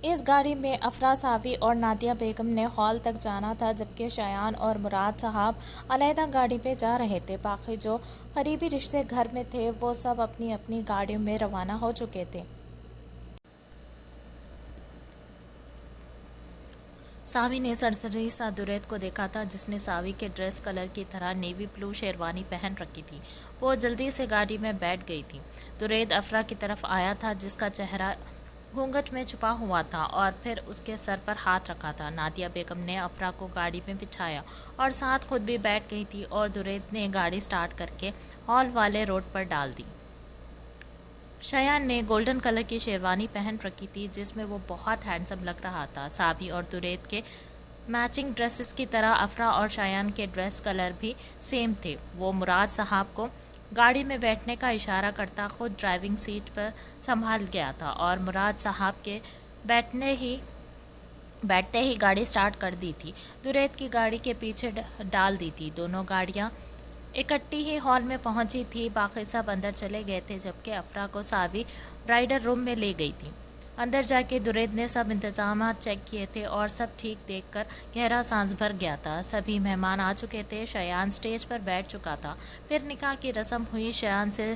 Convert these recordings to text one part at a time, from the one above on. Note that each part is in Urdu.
اس گاڑی میں افرا، ساوی اور نادیہ بیگم نے ہال تک جانا تھا، جبکہ شایان اور مراد صاحب علیحدہ گاڑی پہ جا رہے تھے۔ باقی جو قریبی رشتے گھر میں تھے وہ سب اپنی اپنی گاڑیوں میں روانہ ہو چکے تھے۔ ساوی نے سرسری سا درید کو دیکھا تھا، جس نے ساوی کے ڈریس کلر کی طرح نیوی بلو شیروانی پہن رکھی تھی۔ وہ جلدی سے گاڑی میں بیٹھ گئی تھی۔ درید افرا کی طرف آیا تھا، جس کا چہرہ گھونگھٹ میں چھپا ہوا تھا اور پھر اس کے سر پر ہاتھ رکھا تھا۔ نادیہ بیگم نے افرا کو گاڑی میں بٹھایا اور ساتھ خود بھی بیٹھ گئی تھی اور درید نے گاڑی سٹارٹ کر کے ہال والے روڈ پر ڈال دی۔ شایان نے گولڈن کلر کی شیروانی پہن رکھی تھی، جس میں وہ بہت ہینڈسم لگ رہا تھا۔ ساوی اور درید کے میچنگ ڈریسز کی طرح افرا اور شایان کے ڈریس کلر بھی سیم تھے۔ وہ مراد صاحب کو گاڑی میں بیٹھنے کا اشارہ کرتا خود ڈرائیونگ سیٹ پر سنبھال گیا تھا اور مراد صاحب کے بیٹھتے ہی گاڑی سٹارٹ کر دی تھی۔ درید کی گاڑی کے پیچھے ڈال دی تھی۔ دونوں گاڑیاں اکٹھی ہی ہال میں پہنچی تھی۔ باقی سب اندر چلے گئے تھے، جبکہ افرا کو ساوی رائڈر روم میں لے گئی تھی۔ اندر جا کے درید نے سب انتظامات چیک کیے تھے اور سب ٹھیک دیکھ کر گہرا سانس بھر گیا تھا۔ سبھی مہمان آ چکے تھے۔ شایان سٹیج پر بیٹھ چکا تھا۔ پھر نکاح کی رسم ہوئی۔ شایان سے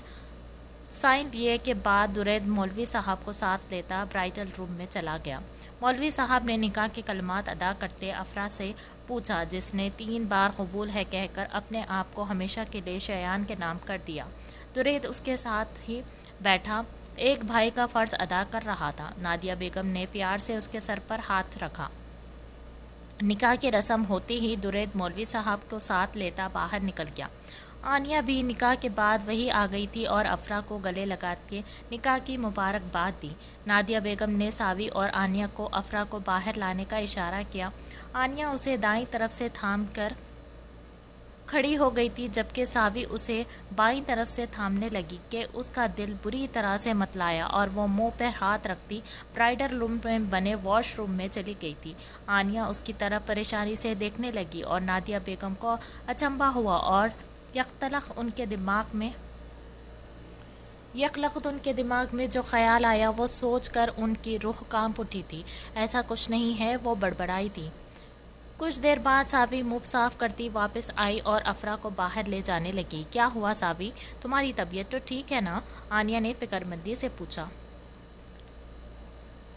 سائن لیے کے بعد درید مولوی صاحب کو ساتھ لیتا برائڈل روم میں چلا گیا۔ مولوی صاحب نے نکاح کے کلمات ادا کرتے افرا سے پوچھا، جس نے 3 بار قبول ہے کہہ کر اپنے آپ کو ہمیشہ کے لیے شایان کے نام کر دیا۔ درید اس کے ساتھ ہی بیٹھا ایک بھائی کا فرض ادا کر رہا تھا۔ نادیہ بیگم نے پیار سے اس کے سر پر ہاتھ رکھا۔ نکاح کی رسم ہوتی ہی درید مولوی صاحب کو ساتھ لیتا باہر نکل گیا۔ آنیہ بھی نکاح کے بعد وہی آ گئی تھی اور افرا کو گلے لگا کے نکاح کی مبارکباد دی۔ نادیہ بیگم نے ساوی اور آنیہ کو افرا کو باہر لانے کا اشارہ کیا۔ آنیہ اسے دائیں طرف سے تھام کر کھڑی ہو گئی تھی، جبکہ ساوی اسے بائیں طرف سے تھامنے لگی کہ اس کا دل بری طرح سے متلایا اور وہ منہ پہ ہاتھ رکھتی برائڈل روم میں بنے واش روم میں چلی گئی تھی۔ آنیہ اس کی طرف پریشانی سے دیکھنے لگی اور نادیہ بیگم کو اچنبھا ہوا اور یکلخت ان کے دماغ میں جو خیال آیا وہ سوچ کر ان کی روح کانپ اٹھی تھی۔ ایسا کچھ نہیں ہے، وہ بڑبڑائی تھی۔ کچھ دیر بعد ساوی منہ صاف کرتی واپس آئی اور افرا کو باہر لے جانے لگی۔ کیا ہوا ساوی، تمہاری طبیعت تو ٹھیک ہے نا؟ آنیہ نے فکرمندی سے پوچھا۔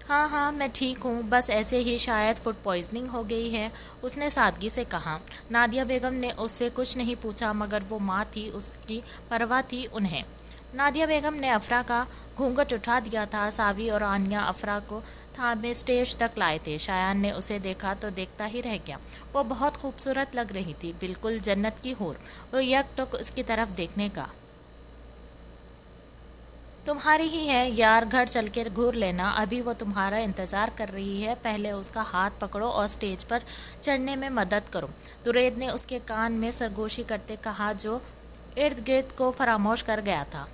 ہاں میں ٹھیک ہوں، بس ایسے ہی شاید فوڈ پوائزننگ ہو گئی ہے، اس نے سادگی سے کہا۔ نادیہ بیگم نے اس سے کچھ نہیں پوچھا، مگر وہ ماں تھی، اس کی پرواہ تھی انہیں۔ نادیہ بیگم نے افرا کا گھونگھٹ اٹھا دیا تھا۔ ساوی اور آنیہ افرا کو تھامے اسٹیج تک لائے تھے۔ شایان نے اسے دیکھا تو دیکھتا ہی رہ گیا۔ وہ بہت خوبصورت لگ رہی تھی، بالکل جنت کی حور۔ وہ یک ٹک اس کی طرف دیکھنے کا۔ تمہاری ہی ہے یار، گھر چل کے گھور لینا، ابھی وہ تمہارا انتظار کر رہی ہے، پہلے اس کا ہاتھ پکڑو اور اسٹیج پر چڑھنے میں مدد کرو، درید نے اس کے کان میں سرگوشی کرتے کہا، جو ارد گرد کو فراموش کر گیا تھا۔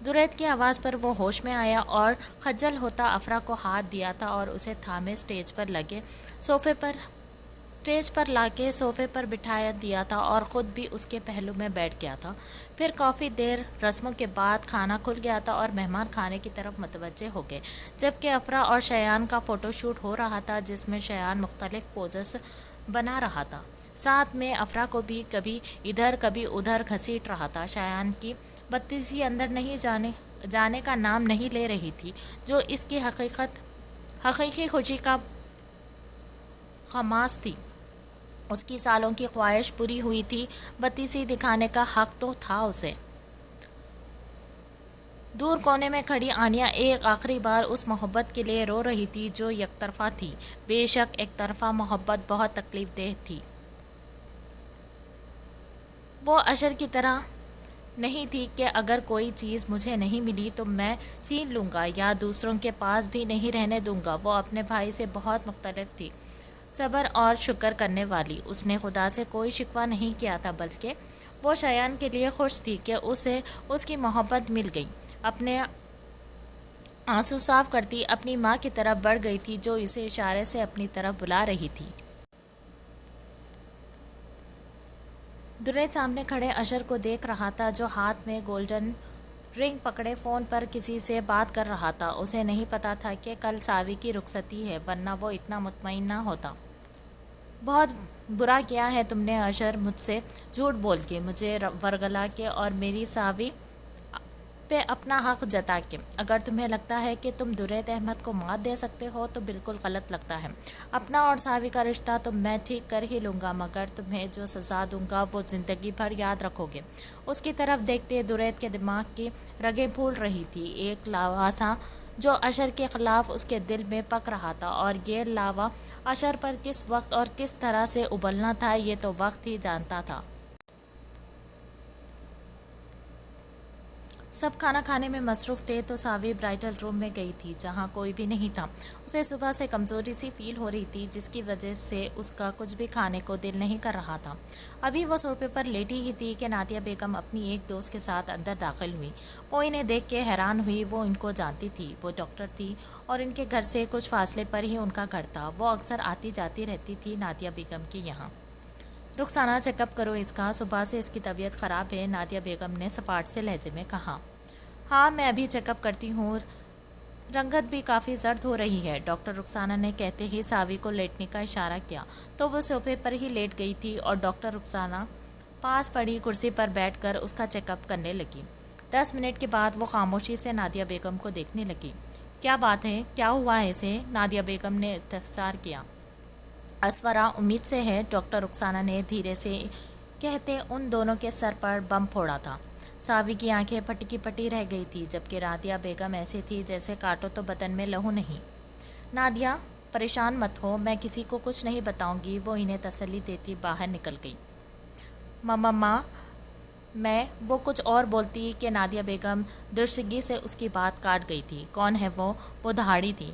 درید کی آواز پر وہ ہوش میں آیا اور خجل ہوتا افرا کو ہاتھ دیا تھا اور اسے تھامے اسٹیج پر لا کے صوفے پر بٹھا دیا تھا اور خود بھی اس کے پہلو میں بیٹھ گیا تھا۔ پھر کافی دیر رسموں کے بعد کھانا کھل گیا تھا اور مہمان کھانے کی طرف متوجہ ہو گئے، جبکہ افرا اور شایان کا فوٹو شوٹ ہو رہا تھا، جس میں شایان مختلف پوزز بنا رہا تھا۔ ساتھ میں افرا کو بھی کبھی ادھر کبھی ادھر گھسیٹ رہا تھا۔ شایان کی بتیسی اندر نہیں جانے کا نام نہیں لے رہی تھی، جو اس کی حقیقی خوشی کا خماس تھی۔ اس کی سالوں کی خواہش پوری ہوئی تھی، بتیسی دکھانے کا حق تو تھا اسے۔ دور کونے میں کھڑی آنیہ ایک آخری بار اس محبت کے لیے رو رہی تھی جو یک طرفہ تھی۔ بے شک ایک طرفہ محبت بہت تکلیف دہ تھی۔ وہ اشر کی طرح نہیں تھی کہ اگر کوئی چیز مجھے نہیں ملی تو میں چھین لوں گا یا دوسروں کے پاس بھی نہیں رہنے دوں گا۔ وہ اپنے بھائی سے بہت مختلف تھی، صبر اور شکر کرنے والی۔ اس نے خدا سے کوئی شکوہ نہیں کیا تھا، بلکہ وہ شایان کے لیے خوش تھی کہ اسے اس کی محبت مل گئی۔ اپنے آنسو صاف کرتی اپنی ماں کی طرف بڑھ گئی تھی، جو اسے اشارے سے اپنی طرف بلا رہی تھی۔ درید سامنے کھڑے اشر کو دیکھ رہا تھا، جو ہاتھ میں گولڈن رنگ پکڑے فون پر کسی سے بات کر رہا تھا۔ اسے نہیں پتا تھا کہ کل ساوی کی رخصتی ہے، ورنہ وہ اتنا مطمئن نہ ہوتا۔ بہت برا کیا ہے تم نے اشر، مجھ سے جھوٹ بول کے، مجھے ورگلا کے اور میری ساوی پہ اپنا حق جتا کے۔ اگر تمہیں لگتا ہے کہ تم دريد احمد کو مات دے سکتے ہو تو بالکل غلط لگتا ہے۔ اپنا اور ساوی کا رشتہ تو میں ٹھیک کر ہی لوں گا، مگر تمہیں جو سزا دوں گا وہ زندگی بھر یاد رکھو گے۔ اس کی طرف دیکھتے دريد کے دماغ کی رگیں پھول رہی تھی۔ ایک لاوا تھا جو اشر کے خلاف اس کے دل میں پک رہا تھا، اور یہ لاوا اشر پر کس وقت اور کس طرح سے ابلنا تھا یہ تو وقت ہی جانتا تھا۔ سب کھانا کھانے میں مصروف تھے تو ساوی برائڈل روم میں گئی تھی جہاں کوئی بھی نہیں تھا۔ اسے صبح سے کمزوری سی فیل ہو رہی تھی جس کی وجہ سے اس کا کچھ بھی کھانے کو دل نہیں کر رہا تھا۔ ابھی وہ صوفے پر لیٹی ہی تھی کہ نادیہ بیگم اپنی ایک دوست کے ساتھ اندر داخل ہوئی۔ وہ انہیں دیکھ کے حیران ہوئی، وہ ان کو جانتی تھی۔ وہ ڈاکٹر تھی اور ان کے گھر سے کچھ فاصلے پر ہی ان کا گھر تھا۔ وہ اکثر آتی جاتی رہتی تھی نادیہ بیگم کے یہاں۔ رخسانہ چیک اپ کرو اس کا، صبح سے اس کی طبیعت خراب ہے، نادیہ بیگم نے سپاٹ سے لہجے میں کہا۔ ہاں میں ابھی چیک اپ کرتی ہوں، رنگت بھی کافی زرد ہو رہی ہے، ڈاکٹر رخسانہ نے کہتے ہی ساوی کو لیٹنے کا اشارہ کیا تو وہ صوفے پر ہی لیٹ گئی تھی اور ڈاکٹر رخسانہ پاس پڑی کرسی پر بیٹھ کر اس کا چیک اپ کرنے لگی۔ 10 منٹ کے بعد وہ خاموشی سے نادیہ بیگم کو دیکھنے لگی۔ کیا بات ہے، کیا ہوا ہے اسے؟ نادیہ بیگم نے استفسار کیا۔ اسورا امید سے ہے، ڈاکٹر رخسانہ نے دھیرے سے کہتے ان دونوں کے سر پر بم پھوڑا تھا۔ ساوی کی آنکھیں پٹی کی پٹی رہ گئی تھی، جبکہ نادیہ بیگم ایسی تھی جیسے کاٹو تو بدن میں لہو نہیں۔ نادیہ پریشان مت ہو، میں کسی کو کچھ نہیں بتاؤں گی، وہ انہیں تسلی دیتی باہر نکل گئی۔ ماں میں وہ کچھ اور بولتی کہ نادیہ بیگم درشگی سے اس کی بات کاٹ گئی تھی۔ کون ہے وہ دہاڑی تھی۔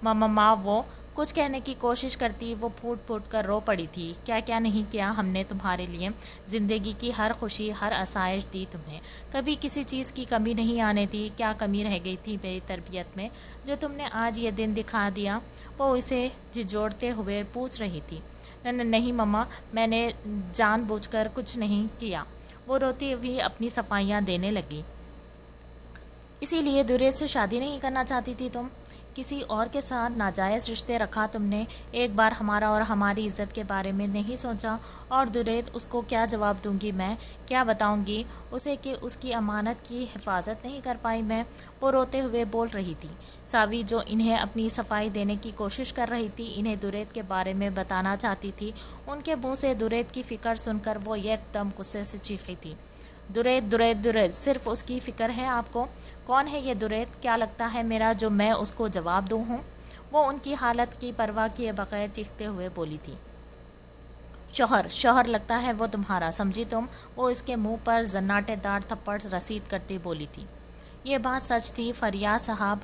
ماں وہ کچھ کہنے کی کوشش کرتی، وہ پھوٹ پھوٹ کر رو پڑی تھی۔ کیا کیا نہیں کیا ہم نے تمہارے لیے، زندگی کی ہر خوشی ہر آسائش دی تمہیں، کبھی کسی چیز کی کمی نہیں آنے دی، کیا کمی رہ گئی تھی میری تربیت میں جو تم نے آج یہ دن دکھا دیا؟ وہ اسے جھنجھوڑتے ہوئے پوچھ رہی تھی۔ نہیں ماں، میں نے جان بوجھ کر کچھ نہیں کیا، وہ روتی ہوئی اپنی صفائیاں دینے لگی۔ اسی لیے دريد سے شادی نہیں کرنا چاہتی تھی تم؟ کسی اور کے ساتھ ناجائز رشتے رکھا تم نے، ایک بار ہمارا اور ہماری عزت کے بارے میں نہیں سوچا؟ اور دريد اس کو کیا جواب دوں گی میں، کیا بتاؤں گی اسے کہ اس کی امانت کی حفاظت نہیں کر پائی میں؟ وہ روتے ہوئے بول رہی تھی۔ ساوی جو انہیں اپنی صفائی دینے کی کوشش کر رہی تھی، انہیں دريد کے بارے میں بتانا چاہتی تھی، ان کے منہ سے دريد کی فکر سن کر وہ یک دم غصے سے چیخی تھی۔ دريد صرف اس کی فکر ہے آپ کو؟ کون ہے یہ دريد؟ کیا لگتا ہے میرا جو میں اس کو جواب دوں ہوں؟ وہ ان کی حالت کی پرواہ کیے بغیر چیختے ہوئے بولی تھی۔ شوہر لگتا ہے وہ تمہارا، سمجھی تم؟ وہ اس کے منہ پر زناٹے دار تھپڑ رسید کرتی بولی تھی۔ یہ بات سچ تھی، فریاد صاحب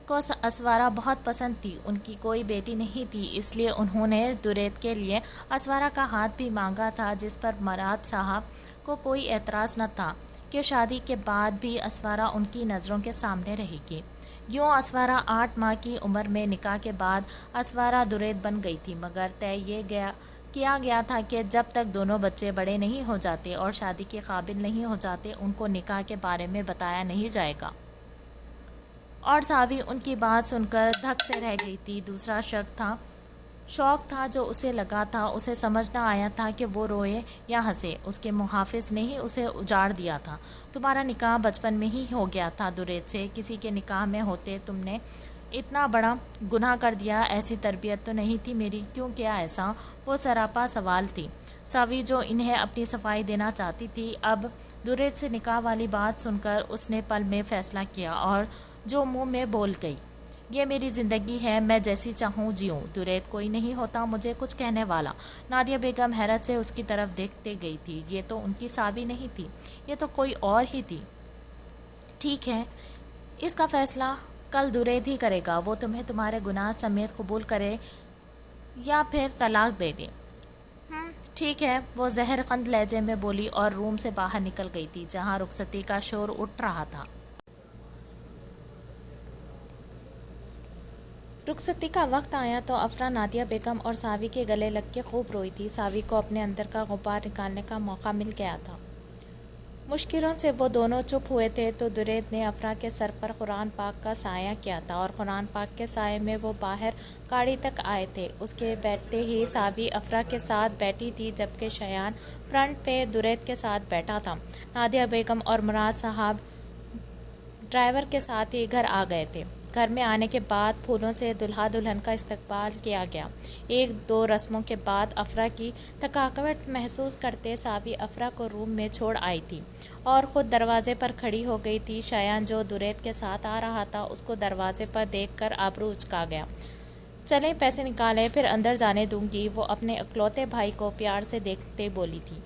کو اسوارا بہت پسند تھی، ان کی کوئی بیٹی نہیں تھی، اس لیے انہوں نے دريد کے لیے اسوارا کا ہاتھ بھی مانگا تھا، جس پر مراد صاحب کو کوئی اعتراض نہ تھا کہ شادی کے بعد بھی اسوارا ان کی نظروں کے سامنے رہے گی۔ یوں اسوارا 8 ماہ کی عمر میں نکاح کے بعد اسوارا دريد بن گئی تھی، مگر طے یہ کیا گیا تھا کہ جب تک دونوں بچے بڑے نہیں ہو جاتے اور شادی کے قابل نہیں ہو جاتے ان کو نکاح کے بارے میں بتایا نہیں جائے گا۔ اور ساوی ان کی بات سن کر دھک سے رہ گئی تھی۔ دوسرا شوق تھا جو اسے لگا تھا، اسے سمجھ نہ آیا تھا کہ وہ روئے یا ہنسے۔ اس کے محافظ نے ہی اسے اجاڑ دیا تھا۔ تمہارا نکاح بچپن میں ہی ہو گیا تھا دريد سے، کسی کے نکاح میں ہوتے تم نے اتنا بڑا گناہ کر دیا، ایسی تربیت تو نہیں تھی میری، کیوں کیا ایسا؟ وہ سراپا سوال تھی۔ ساوی جو انہیں اپنی صفائی دینا چاہتی تھی، اب دريد سے نکاح والی بات سن کر اس نے پل میں فیصلہ کیا اور جو منہ میں بول گئی، یہ میری زندگی ہے، میں جیسی چاہوں جیوں، دريد کوئی نہیں ہوتا مجھے کچھ کہنے والا۔ نادیہ بیگم حیرت سے اس کی طرف دیکھتے گئی تھی۔ یہ تو ان کی ساوی نہیں تھی، یہ تو کوئی اور ہی تھی۔ ٹھیک ہے، اس کا فیصلہ کل دريد ہی کرے گا، وہ تمہیں تمہارے گناہ سمیت قبول کرے یا پھر طلاق دے دے۔ ٹھیک ہے، وہ زہر قند لہجے میں بولی اور روم سے باہر نکل گئی تھی جہاں رخصتی کا شور اٹھ رہا تھا۔ رخصتی کا وقت آیا تو افرا نادیہ بیگم اور ساوی کے گلے لگ کے خوب روئی تھی۔ ساوی کو اپنے اندر کا غبار نکالنے کا موقع مل گیا تھا۔ مشکلوں سے وہ دونوں چپ ہوئے تھے تو درید نے افرا کے سر پر قرآن پاک کا سایہ کیا تھا اور قرآن پاک کے سائے میں وہ باہر گاڑی تک آئے تھے۔ اس کے بیٹھتے ہی ساوی افرا کے ساتھ بیٹھی تھی جبکہ شایان فرنٹ پہ درید کے ساتھ بیٹھا تھا۔ نادیہ بیگم اور مراد صاحب ڈرائیور کے ساتھ ہی گھر آ گئے تھے۔ گھر میں آنے کے بعد پھولوں سے دلہا دلہن کا استقبال کیا گیا۔ ایک دو رسموں کے بعد افرا کی تھکاوٹ محسوس کرتے ساوی افرا کو روم میں چھوڑ آئی تھی اور خود دروازے پر کھڑی ہو گئی تھی۔ شایان جو درید کے ساتھ آ رہا تھا اس کو دروازے پر دیکھ کر آبرو اچکا گیا۔ چلیں پیسے نکالیں پھر اندر جانے دوں گی، وہ اپنے اکلوتے بھائی کو پیار سے دیکھتے بولی تھی۔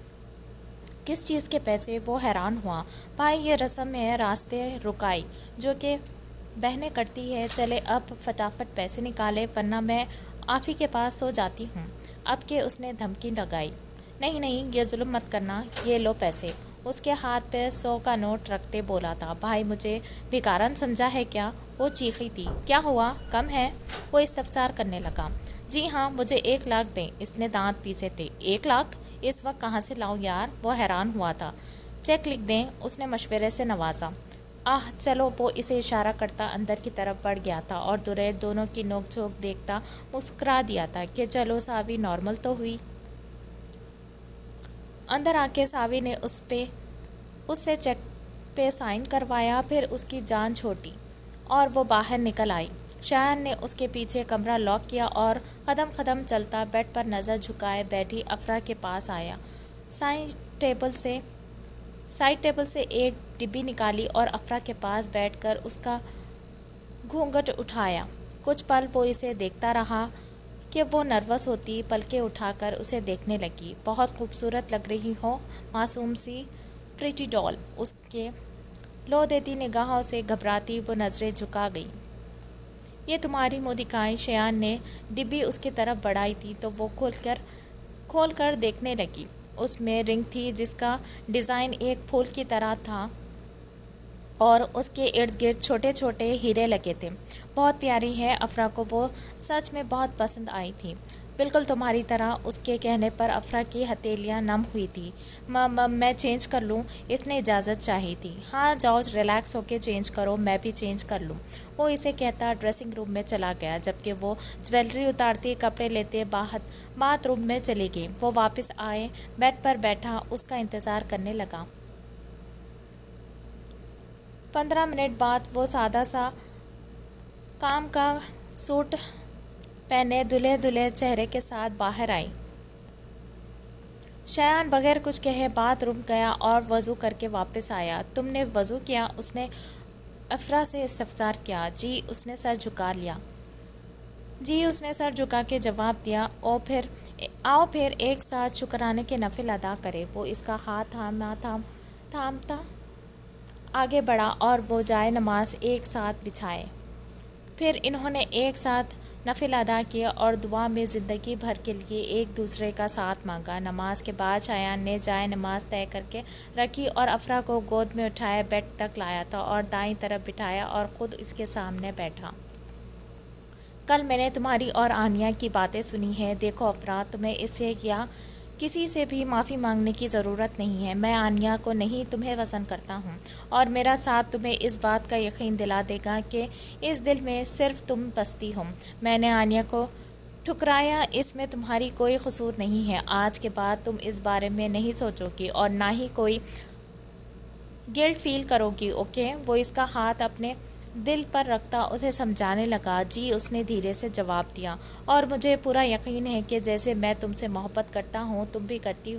کس چیز کے پیسے؟ وہ حیران ہوا۔ بھائی یہ رسم ہے راستے رکائی جو کہ بہنیں کرتی ہے، چلے اب فٹافٹ پیسے نکالے ورنہ میں آفی کے پاس سو جاتی ہوں۔ اب کہ اس نے دھمکی لگائی۔ نہیں نہیں یہ ظلم مت کرنا، یہ لو پیسے۔ اس کے ہاتھ پہ 100 کا نوٹ رکھتے بولا تھا۔ بھائی مجھے بھکارن سمجھا ہے کیا؟ وہ چیخی تھی۔ کیا ہوا کم ہے؟ وہ استفسار کرنے لگا۔ جی ہاں مجھے 1 لاکھ دیں۔ اس نے دانت پیسے تھے۔ 1 لاکھ اس وقت کہاں سے لاؤں یار؟ وہ حیران ہوا تھا۔ چیک لکھ دیں، اس نے مشورے سے نوازا۔ چلو، وہ اسے اشارہ کرتا اندر کی طرف بڑھ گیا تھا اور درید دونوں کی نوک جھونک دیکھتا مسکرا دیا تھا کہ چلو ساوی نارمل تو ہوئی۔ اندر آ کے ساوی نے اس سے چیک پہ سائن کروایا، پھر اس کی جان چھوٹی اور وہ باہر نکل آئی۔ شایان نے اس کے پیچھے کمرہ لاک کیا اور قدم قدم چلتا بیڈ پر نظر جھکائے بیٹھی افرا کے پاس آیا۔ سائڈ ٹیبل سے ایک ڈبی نکالی اور افرا کے پاس بیٹھ کر اس کا گھونگھٹ اٹھایا۔ کچھ پل وہ اسے دیکھتا رہا کہ وہ نروس ہوتی، پلکیں اٹھا کر اسے دیکھنے لگی۔ بہت خوبصورت لگ رہی ہو، معصوم سی پریٹی ڈال۔ اس کے لو دیتی نگاہوں سے گھبراتی وہ نظریں جھکا گئی۔ یہ تمہاری منہ دکھائیں۔ شایان نے ڈبی اس کی طرف بڑھائی تھی تو وہ کھول کر دیکھنے لگی۔ اس میں رنگ تھی جس کا ڈیزائن ایک پھول کی طرح تھا اور اس کے ارد گرد چھوٹے چھوٹے ہیرے لگے تھے۔ بہت پیاری ہے، افرا کو وہ سچ میں بہت پسند آئی تھی، بالکل تمہاری طرح۔ اس کے کہنے پر افرا کی ہتھیلیاں نم ہوئی تھی۔ میں چینج کر لوں؟ اس نے اجازت چاہی تھی۔ ہاں جاؤ ریلیکس ہو کے چینج کرو، میں بھی چینج کر لوں، وہ اسے کہتا ڈریسنگ روم میں چلا گیا جبکہ وہ جویلری اتارتی کپڑے لیتے باتھ روم میں چلی گئی۔ وہ واپس آئے بیڈ پر بیٹھا اس کا انتظار کرنے لگا۔ 15 منٹ بعد وہ سادہ سا کام کا سوٹ پہنے دلہے دلہے چہرے کے ساتھ باہر آئی۔ شایان بغیر کچھ کہے باتھ روم گیا اور وضو کر کے واپس آیا۔ تم نے وضو کیا؟ اس نے افرا سے استفسار کیا۔ جی، اس نے سر جھکا لیا۔ جی، اس نے سر جھکا کے جواب دیا۔ آؤ پھر ایک ساتھ شکرانے کے نفل ادا کرے۔ وہ اس کا ہاتھ تھامتا آگے بڑھا اور وہ جائے نماز ایک ساتھ بچھائے۔ پھر انہوں نے ایک ساتھ نفل ادا کیے اور دعا میں زندگی بھر کے لیے ایک دوسرے کا ساتھ مانگا۔ نماز کے بعد شایان نے جائے نماز طے کر کے رکھی اور افرا کو گود میں اٹھائے بیڈ تک لایا تھا اور دائیں طرف بٹھایا اور خود اس کے سامنے بیٹھا۔ کل میں نے تمہاری اور آنیہ کی باتیں سنی ہیں۔ دیکھو افرا، تمہیں اس سے یا کسی سے بھی معافی مانگنے کی ضرورت نہیں ہے۔ میں آنیہ کو نہیں تمہیں پسند کرتا ہوں اور میرا ساتھ تمہیں اس بات کا یقین دلا دے گا کہ اس دل میں صرف تم بستی ہو۔ میں نے آنیہ کو ٹھکرایا، اس میں تمہاری کوئی قصور نہیں ہے۔ آج کے بعد تم اس بارے میں نہیں سوچو گی اور نہ ہی کوئی گلٹ فیل کرو گی، اوکے؟ وہ اس کا ہاتھ اپنے دل پر رکھتا اسے سمجھانے لگا۔ جی، اس نے دھیرے سے جواب دیا، اور مجھے پورا یقین ہے کہ جیسے میں تم سے محبت کرتا ہوں تم بھی کرتی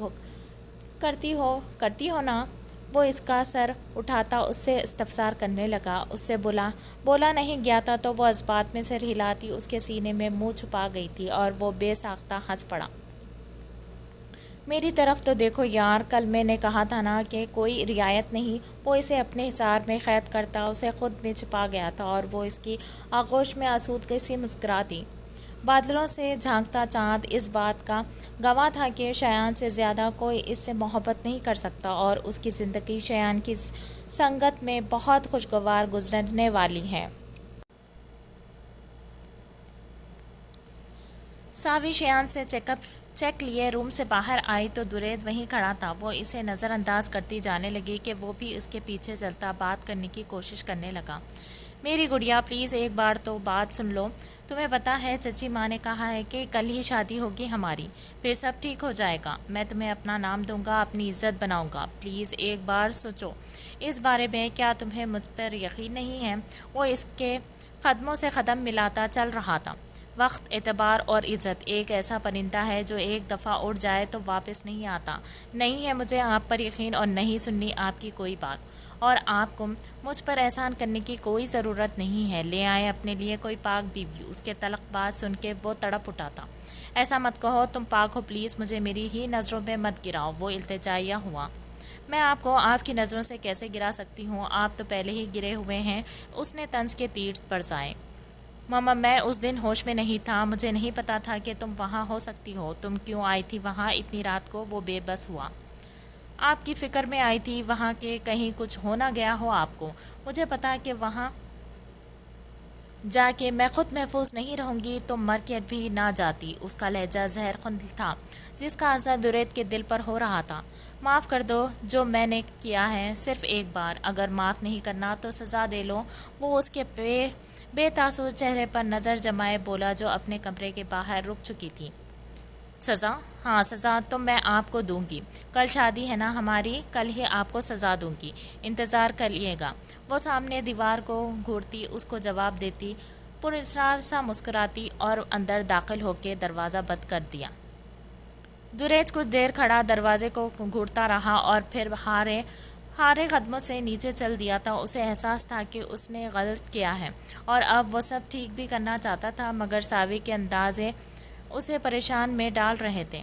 ہو نا؟ وہ اس کا سر اٹھاتا اس سے استفسار کرنے لگا۔ اس سے بولا نہیں گیا تھا تو وہ جذبات میں سر ہلاتی اس کے سینے میں منہ چھپا گئی تھی اور وہ بے ساختہ ہنس پڑا۔ میری طرف تو دیکھو یار، کل میں نے کہا تھا نا کہ کوئی رعایت نہیں۔ وہ اسے اپنے حصار میں قید کرتا اسے خود میں چھپا گیا تھا اور وہ اس کی آغوش میں آسودگی سی مسکراتی۔ بادلوں سے جھانکتا چاند اس بات کا گواہ تھا کہ شایان سے زیادہ کوئی اس سے محبت نہیں کر سکتا اور اس کی زندگی شایان کی سنگت میں بہت خوشگوار گزرنے والی ہے۔ ساوی شایان سے چیک لیے روم سے باہر آئی تو درید وہیں کھڑا تھا۔ وہ اسے نظر انداز کرتی جانے لگی کہ وہ بھی اس کے پیچھے چلتا بات کرنے کی کوشش کرنے لگا۔ میری گڑیا پلیز ایک بار تو بات سن لو۔ تمہیں پتہ ہے چچی ماں نے کہا ہے کہ کل ہی شادی ہوگی ہماری، پھر سب ٹھیک ہو جائے گا۔ میں تمہیں اپنا نام دوں گا، اپنی عزت بناؤں گا۔ پلیز ایک بار سوچو اس بارے میں۔ کیا تمہیں مجھ پر یقین نہیں ہے؟ وہ اس کے قدموں سے قدم ملاتا چل رہا تھا۔ وقت، اعتبار اور عزت ایک ایسا پرندہ ہے جو ایک دفعہ اڑ جائے تو واپس نہیں آتا۔ نہیں ہے مجھے آپ پر یقین اور نہیں سننی آپ کی کوئی بات، اور آپ کو مجھ پر احسان کرنے کی کوئی ضرورت نہیں ہے۔ لے آئے اپنے لیے کوئی پاک بیوی۔ اس کے تلخ بات سن کے وہ تڑپ اٹھا تھا۔ ایسا مت کہو، تم پاک ہو، پلیز مجھے میری ہی نظروں میں مت گراؤ۔ وہ التجائیہ ہوا۔ میں آپ کو آپ کی نظروں سے کیسے گرا سکتی ہوں؟ آپ تو پہلے ہی گرے ہوئے ہیں۔ اس نے طنز کے تیر برسائے۔ ماما میں اس دن ہوش میں نہیں تھا، مجھے نہیں پتا تھا کہ تم وہاں ہو سکتی ہو۔ تم کیوں آئی تھی وہاں اتنی رات کو؟ وہ بے بس ہوا۔ آپ کی فکر میں آئی تھی وہاں کہ کہیں کچھ ہو نہ گیا ہو آپ کو۔ مجھے پتا کہ وہاں جا کے میں خود محفوظ نہیں رہوں گی تو مر کے بھی نہ جاتی۔ اس کا لہجہ زہر خند تھا جس کا اثر درید کے دل پر ہو رہا تھا۔ معاف کر دو جو میں نے کیا ہے، صرف ایک بار۔ اگر معاف نہیں کرنا تو سزا دے لو۔ وہ اس کے بے تاثر چہرے پر نظر جمائے بولا جو اپنے کمرے کے باہر رک چکی تھی۔ سزا؟ ہاں سزا تو میں آپ کو دوں گی۔ کل شادی ہے نا ہماری، کل ہی آپ کو سزا دوں گی، انتظار کریے گا۔ وہ سامنے دیوار کو گھورتی اس کو جواب دیتی، پر اصرار سا مسکراتی اور اندر داخل ہو کے دروازہ بند کر دیا۔ درید کچھ دیر کھڑا دروازے کو گھورتا رہا اور پھر ہارے قدموں سے نیچے چل دیا تھا۔ اسے احساس تھا کہ اس نے غلط کیا ہے اور اب وہ سب ٹھیک بھی کرنا چاہتا تھا، مگر ساوی کے اندازے اسے پریشان میں ڈال رہے تھے۔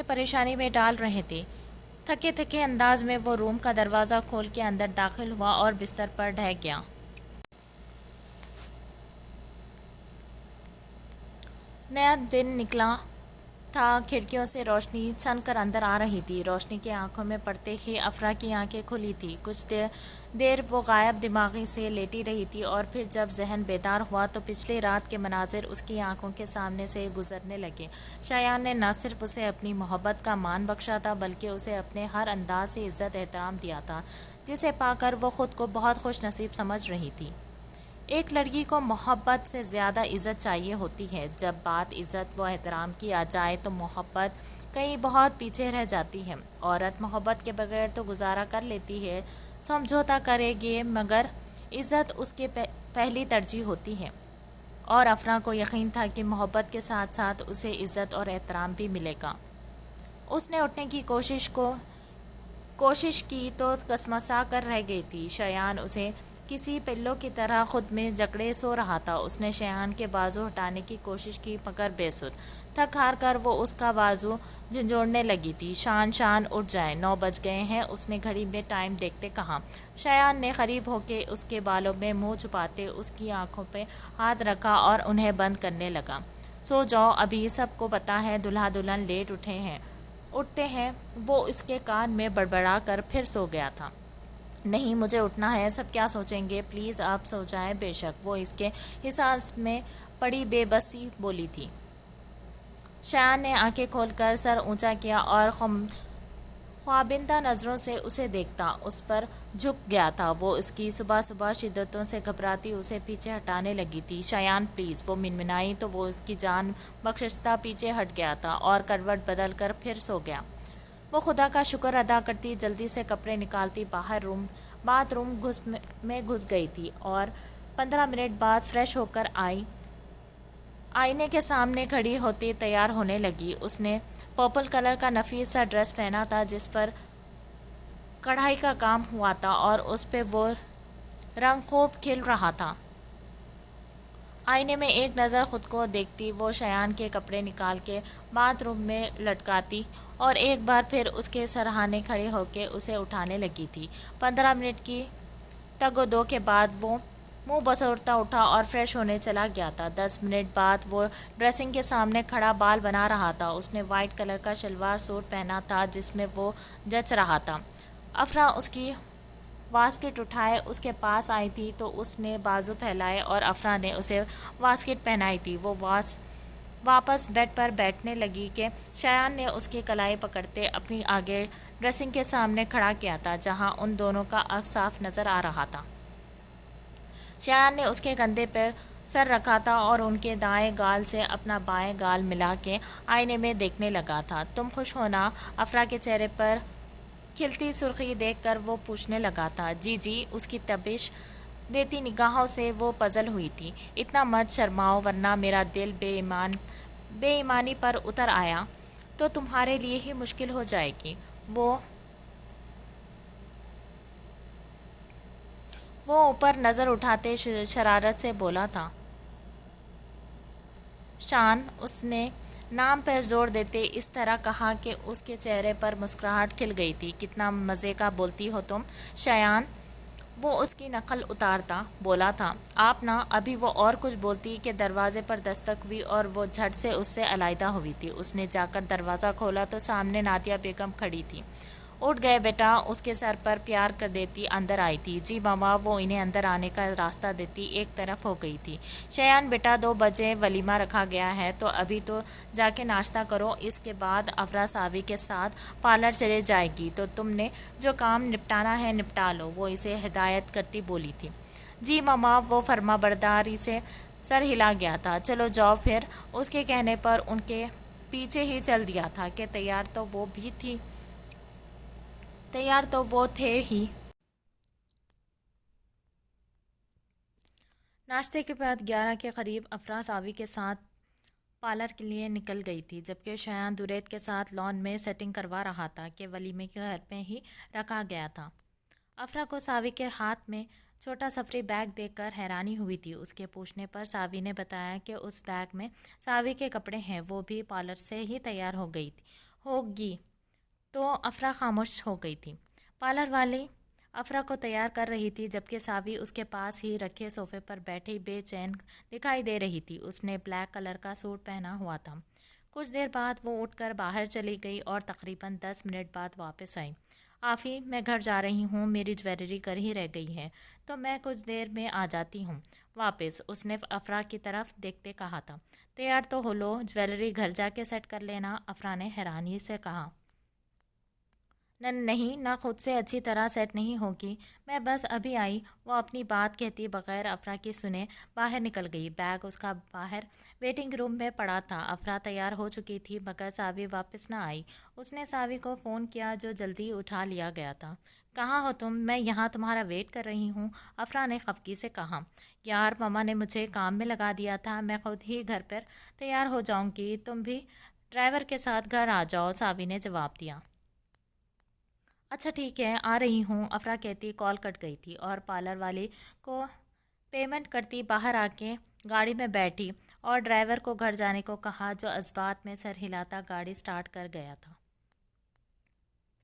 پریشانی میں ڈال رہے تھے۔ تھکے تھکے انداز میں وہ روم کا دروازہ کھول کے اندر داخل ہوا اور بستر پر ڈھہ گیا۔ نیا دن نکلا تھا، کھڑکیوں سے روشنی چھن کر اندر آ رہی تھی۔ روشنی کی آنکھوں میں پڑتے ہی افرا کی آنکھیں کھلی تھی۔ کچھ دیر وہ غائب دماغی سے لیٹی رہی تھی اور پھر جب ذہن بیدار ہوا تو پچھلی رات کے مناظر اس کی آنکھوں کے سامنے سے گزرنے لگے۔ شایان نے نہ صرف اسے اپنی محبت کا مان بخشا تھا بلکہ اسے اپنے ہر انداز سے عزت احترام دیا تھا، جسے پا کر وہ خود کو بہت خوش نصیب سمجھ رہی تھی۔ ایک لڑکی کو محبت سے زیادہ عزت چاہیے ہوتی ہے۔ جب بات عزت و احترام کی آ جائے تو محبت کہیں بہت پیچھے رہ جاتی ہے۔ عورت محبت کے بغیر تو گزارا کر لیتی ہے، سمجھوتا کرے گی، مگر عزت اس کی پہلی ترجیح ہوتی ہے، اور افرا کو یقین تھا کہ محبت کے ساتھ ساتھ اسے عزت اور احترام بھی ملے گا۔ اس نے اٹھنے کی کوشش کی تو کسمسا کر رہ گئی تھی۔ شایان اسے کسی پلو کی طرح خود میں جکڑے سو رہا تھا۔ اس نے شایان کے بازو ہٹانے کی کوشش کی مگر بے سود۔ تھک ہار کر وہ اس کا بازو جھنجھوڑنے لگی تھی۔ شان اٹھ جائے، 9 بج گئے ہیں، اس نے گھڑی میں ٹائم دیکھتے کہا۔ شایان نے قریب ہو کے اس کے بالوں میں منہ چھپاتے اس کی آنکھوں پہ ہاتھ رکھا اور انہیں بند کرنے لگا۔ سو جاؤ، ابھی سب کو پتا ہے دلہا دلہن لیٹ اٹھتے ہیں۔ وہ اس کے کان میں بڑبڑا کر پھر سو گیا تھا۔ نہیں مجھے اٹھنا ہے، سب کیا سوچیں گے، پلیز آپ سو جائیں۔ بے شک، وہ اس کے احساس میں پڑی بے بسی بولی تھی۔ شایان نے آنکھیں کھول کر سر اونچا کیا اور خوابندہ نظروں سے اسے دیکھتا اس پر جھک گیا تھا۔ وہ اس کی صبح شدتوں سے گھبراتی اسے پیچھے ہٹانے لگی تھی۔ شایان پلیز، وہ منمنائی تو وہ اس کی جان بخشتا پیچھے ہٹ گیا تھا اور کروٹ بدل کر پھر سو گیا۔ وہ خدا کا شکر ادا کرتی جلدی سے کپڑے نکالتی باہر باتھ روم میں گھس گئی تھی اور 15 منٹ بعد فریش ہو کر آئینے کے سامنے کھڑی ہوتی تیار ہونے لگی۔ اس نے پرپل کلر کا نفیس سا ڈریس پہنا تھا جس پر کڑھائی کا کام ہوا تھا اور اس پہ وہ رنگ خوب کھل رہا تھا۔ آئینے میں ایک نظر خود کو دیکھتی وہ شایان کے کپڑے نکال کے باتھ روم میں لٹکاتی اور ایک بار پھر اس کے سرہانے کھڑے ہو کے اسے اٹھانے لگی تھی۔ 15 منٹ کی تگ و دو کے بعد وہ منہ بسورتا اٹھا اور فریش ہونے چلا گیا تھا۔ 10 منٹ بعد وہ ڈریسنگ کے سامنے کھڑا بال بنا رہا تھا۔ اس نے وائٹ کلر کا شلوار سوٹ پہنا تھا جس میں وہ جچ رہا تھا۔ افرا اس کی واسکٹ اٹھائے اس کے پاس آئی تھی تو اس نے بازو پھیلائے اور افرا نے اسے واسکٹ پہنائی تھی۔ وہ واپس بیڈ پر بیٹھنے لگی کہ شایان نے اس کی کلائی پکڑتے اپنی آگے ڈریسنگ کے سامنے کھڑا کیا تھا، جہاں ان دونوں کا عکس صاف نظر آ رہا تھا۔ شایان نے اس کے کندھے پر سر رکھا تھا اور ان کے دائیں گال سے اپنا بائیں گال ملا کے آئینے میں دیکھنے لگا تھا۔ تم خوش ہو نا؟ افرا کے چہرے پر کھلتی سرخی دیکھ کر وہ پوچھنے لگا تھا۔ جی جی، اس کی تپش دیتی نگاہوں سے وہ پزل ہوئی تھی۔ اتنا مت شرماؤ ورنہ میرا دل بے ایمانی پر اتر آیا تو تمہارے لیے ہی مشکل ہو جائے گی۔ وہ اوپر نظر اٹھاتے شرارت سے بولا تھا۔ شان، اس نے نام پر زور دیتے اس طرح کہا کہ اس کے چہرے پر مسکراہٹ کھل گئی تھی۔ کتنا مزے کا بولتی ہو تم، شایان۔ وہ اس کی نقل اتارتا بولا تھا۔ آپ نا، ابھی وہ اور کچھ بولتی کہ دروازے پر دستک ہوئی اور وہ جھٹ سے اس سے علیحدہ ہوئی تھی۔ اس نے جا کر دروازہ کھولا تو سامنے نادیہ بیگم کھڑی تھی۔ اٹھ گئے بیٹا، اس کے سر پر پیار کر دیتی اندر آئی تھی۔ جی ماما، وہ انہیں اندر آنے کا راستہ دیتی ایک طرف ہو گئی تھی۔ شایان بیٹا، 2 بجے ولیمہ رکھا گیا ہے تو ابھی تو جا کے ناشتہ کرو، اس کے بعد افرا ساوی کے ساتھ پارلر چلے جائے گی تو تم نے جو کام نپٹانا ہے نپٹا لو، وہ اسے ہدایت کرتی بولی تھی۔ جی ماما، وہ فرما برداری سے سر ہلا گیا تھا۔ چلو جاؤ پھر، اس کے کہنے پر ان کے پیچھے ہی چل دیا تھا کہ تیار تو وہ تھے ہی۔ ناشتے کے بعد 11 کے قریب افرا ساوی کے ساتھ پارلر کے لیے نکل گئی تھی، جبکہ شایان درید کے ساتھ لان میں سیٹنگ کروا رہا تھا کہ ولیمے کے گھر میں ہی رکھا گیا تھا۔ افرا کو ساوی کے ہاتھ میں چھوٹا سفری بیگ دیکھ کر حیرانی ہوئی تھی۔ اس کے پوچھنے پر ساوی نے بتایا کہ اس بیگ میں ساوی کے کپڑے ہیں، وہ بھی پارلر سے ہی تیار ہوگی تو افرا خاموش ہو گئی تھی۔ پارلر والی افرا کو تیار کر رہی تھی، جبکہ ساوی اس کے پاس ہی رکھے صوفے پر بیٹھی بے چین دکھائی دے رہی تھی۔ اس نے بلیک کلر کا سوٹ پہنا ہوا تھا۔ کچھ دیر بعد وہ اٹھ کر باہر چلی گئی اور تقریباً 10 منٹ بعد واپس آئی۔ آفی، میں گھر جا رہی ہوں، میری جویلری گھر ہی رہ گئی ہے تو میں کچھ دیر میں آ جاتی ہوں واپس، اس نے افرا کی طرف دیکھتے کہا تھا۔ تیار تو ہو لو، جویلری گھر جا کے سیٹ کر لینا، افرا نے حیرانی سے کہا۔ نہیں، نہ خود سے اچھی طرح سیٹ نہیں ہوگی، میں بس ابھی آئی، وہ اپنی بات کہتی بغیر افرا کی سنے باہر نکل گئی۔ بیگ اس کا باہر ویٹنگ روم میں پڑا تھا۔ افرا تیار ہو چکی تھی مگر ساوی واپس نہ آئی۔ اس نے ساوی کو فون کیا جو جلدی اٹھا لیا گیا تھا۔ کہاں ہو تم؟ میں یہاں تمہارا ویٹ کر رہی ہوں، افرا نے خفگی سے کہا۔ یار، ماما نے مجھے کام میں لگا دیا تھا، میں خود ہی گھر پر تیار ہو جاؤں گی، تم بھی ڈرائیور کے ساتھ گھر آ جاؤ، ساوی نے جواب دیا۔ اچھا ٹھیک ہے، آ رہی ہوں، افرا کہتی کال کٹ گئی تھی اور پارلر والی کو پیمنٹ کرتی باہر آ کے گاڑی میں بیٹھی اور ڈرائیور کو گھر جانے کو کہا، جو اثبات میں سر ہلاتا گاڑی سٹارٹ کر گیا تھا۔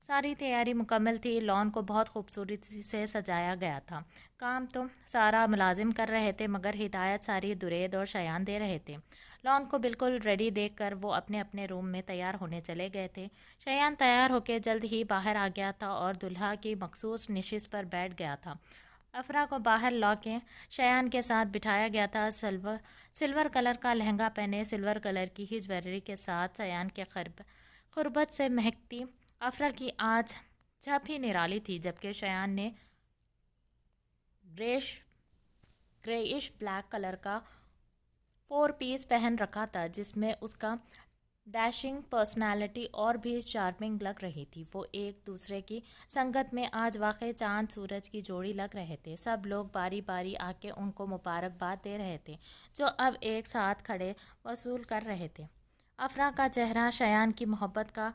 ساری تیاری مکمل تھی، لان کو بہت خوبصورتی سے سجایا گیا تھا۔ کام تو سارا ملازم کر رہے تھے مگر ہدایت ساری درید اور شایان دے رہے تھے۔ لان کو بالکل ریڈی دیکھ کر وہ اپنے اپنے روم میں تیار ہونے چلے گئے تھے۔ شایان تیار ہو کے جلد ہی باہر آ گیا تھا اور دلہا کی مخصوص نشست پر بیٹھ گیا تھا۔ افرا کو باہر لا کے شایان کے ساتھ بٹھایا گیا تھا۔ سلور کلر کا لہنگا پہنے، سلور کلر کی ہی جویلری کے ساتھ شایان کے قربت سے مہکتی افرا کی آج جھپ ہی نرالی تھی، جبکہ شایان نے گریئش بلیک کلر کا 4 پیس پہن رکھا تھا، جس میں اس کا ڈیشنگ پرسنالٹی اور بھی چارمنگ لگ رہی تھی۔ وہ ایک دوسرے کی سنگت میں آج واقعی چاند سورج کی جوڑی لگ رہے تھے۔ سب لوگ باری باری آ کے ان کو مبارکباد دے رہے تھے، جو اب ایک ساتھ کھڑے وصول کر رہے تھے۔ افرا کا چہرہ شایان کی محبت کا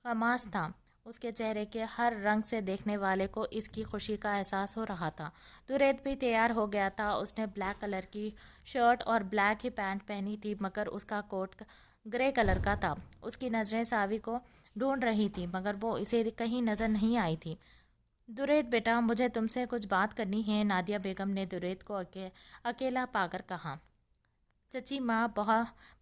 غماز تھا، اس کے چہرے کے ہر رنگ سے دیکھنے والے کو اس کی خوشی کا احساس ہو رہا تھا۔ درید بھی تیار ہو گیا تھا، اس نے بلیک کلر کی شرٹ اور بلیک ہی پینٹ پہنی تھی مگر اس کا کوٹ گرے کلر کا تھا۔ اس کی نظریں ساوی کو ڈھونڈ رہی تھیں مگر وہ اسے کہیں نظر نہیں آئی تھی۔ درید بیٹا، مجھے تم سے کچھ بات کرنی ہے، نادیہ بیگم نے درید کو اکیلا پا کر کہا۔ چچی ماں،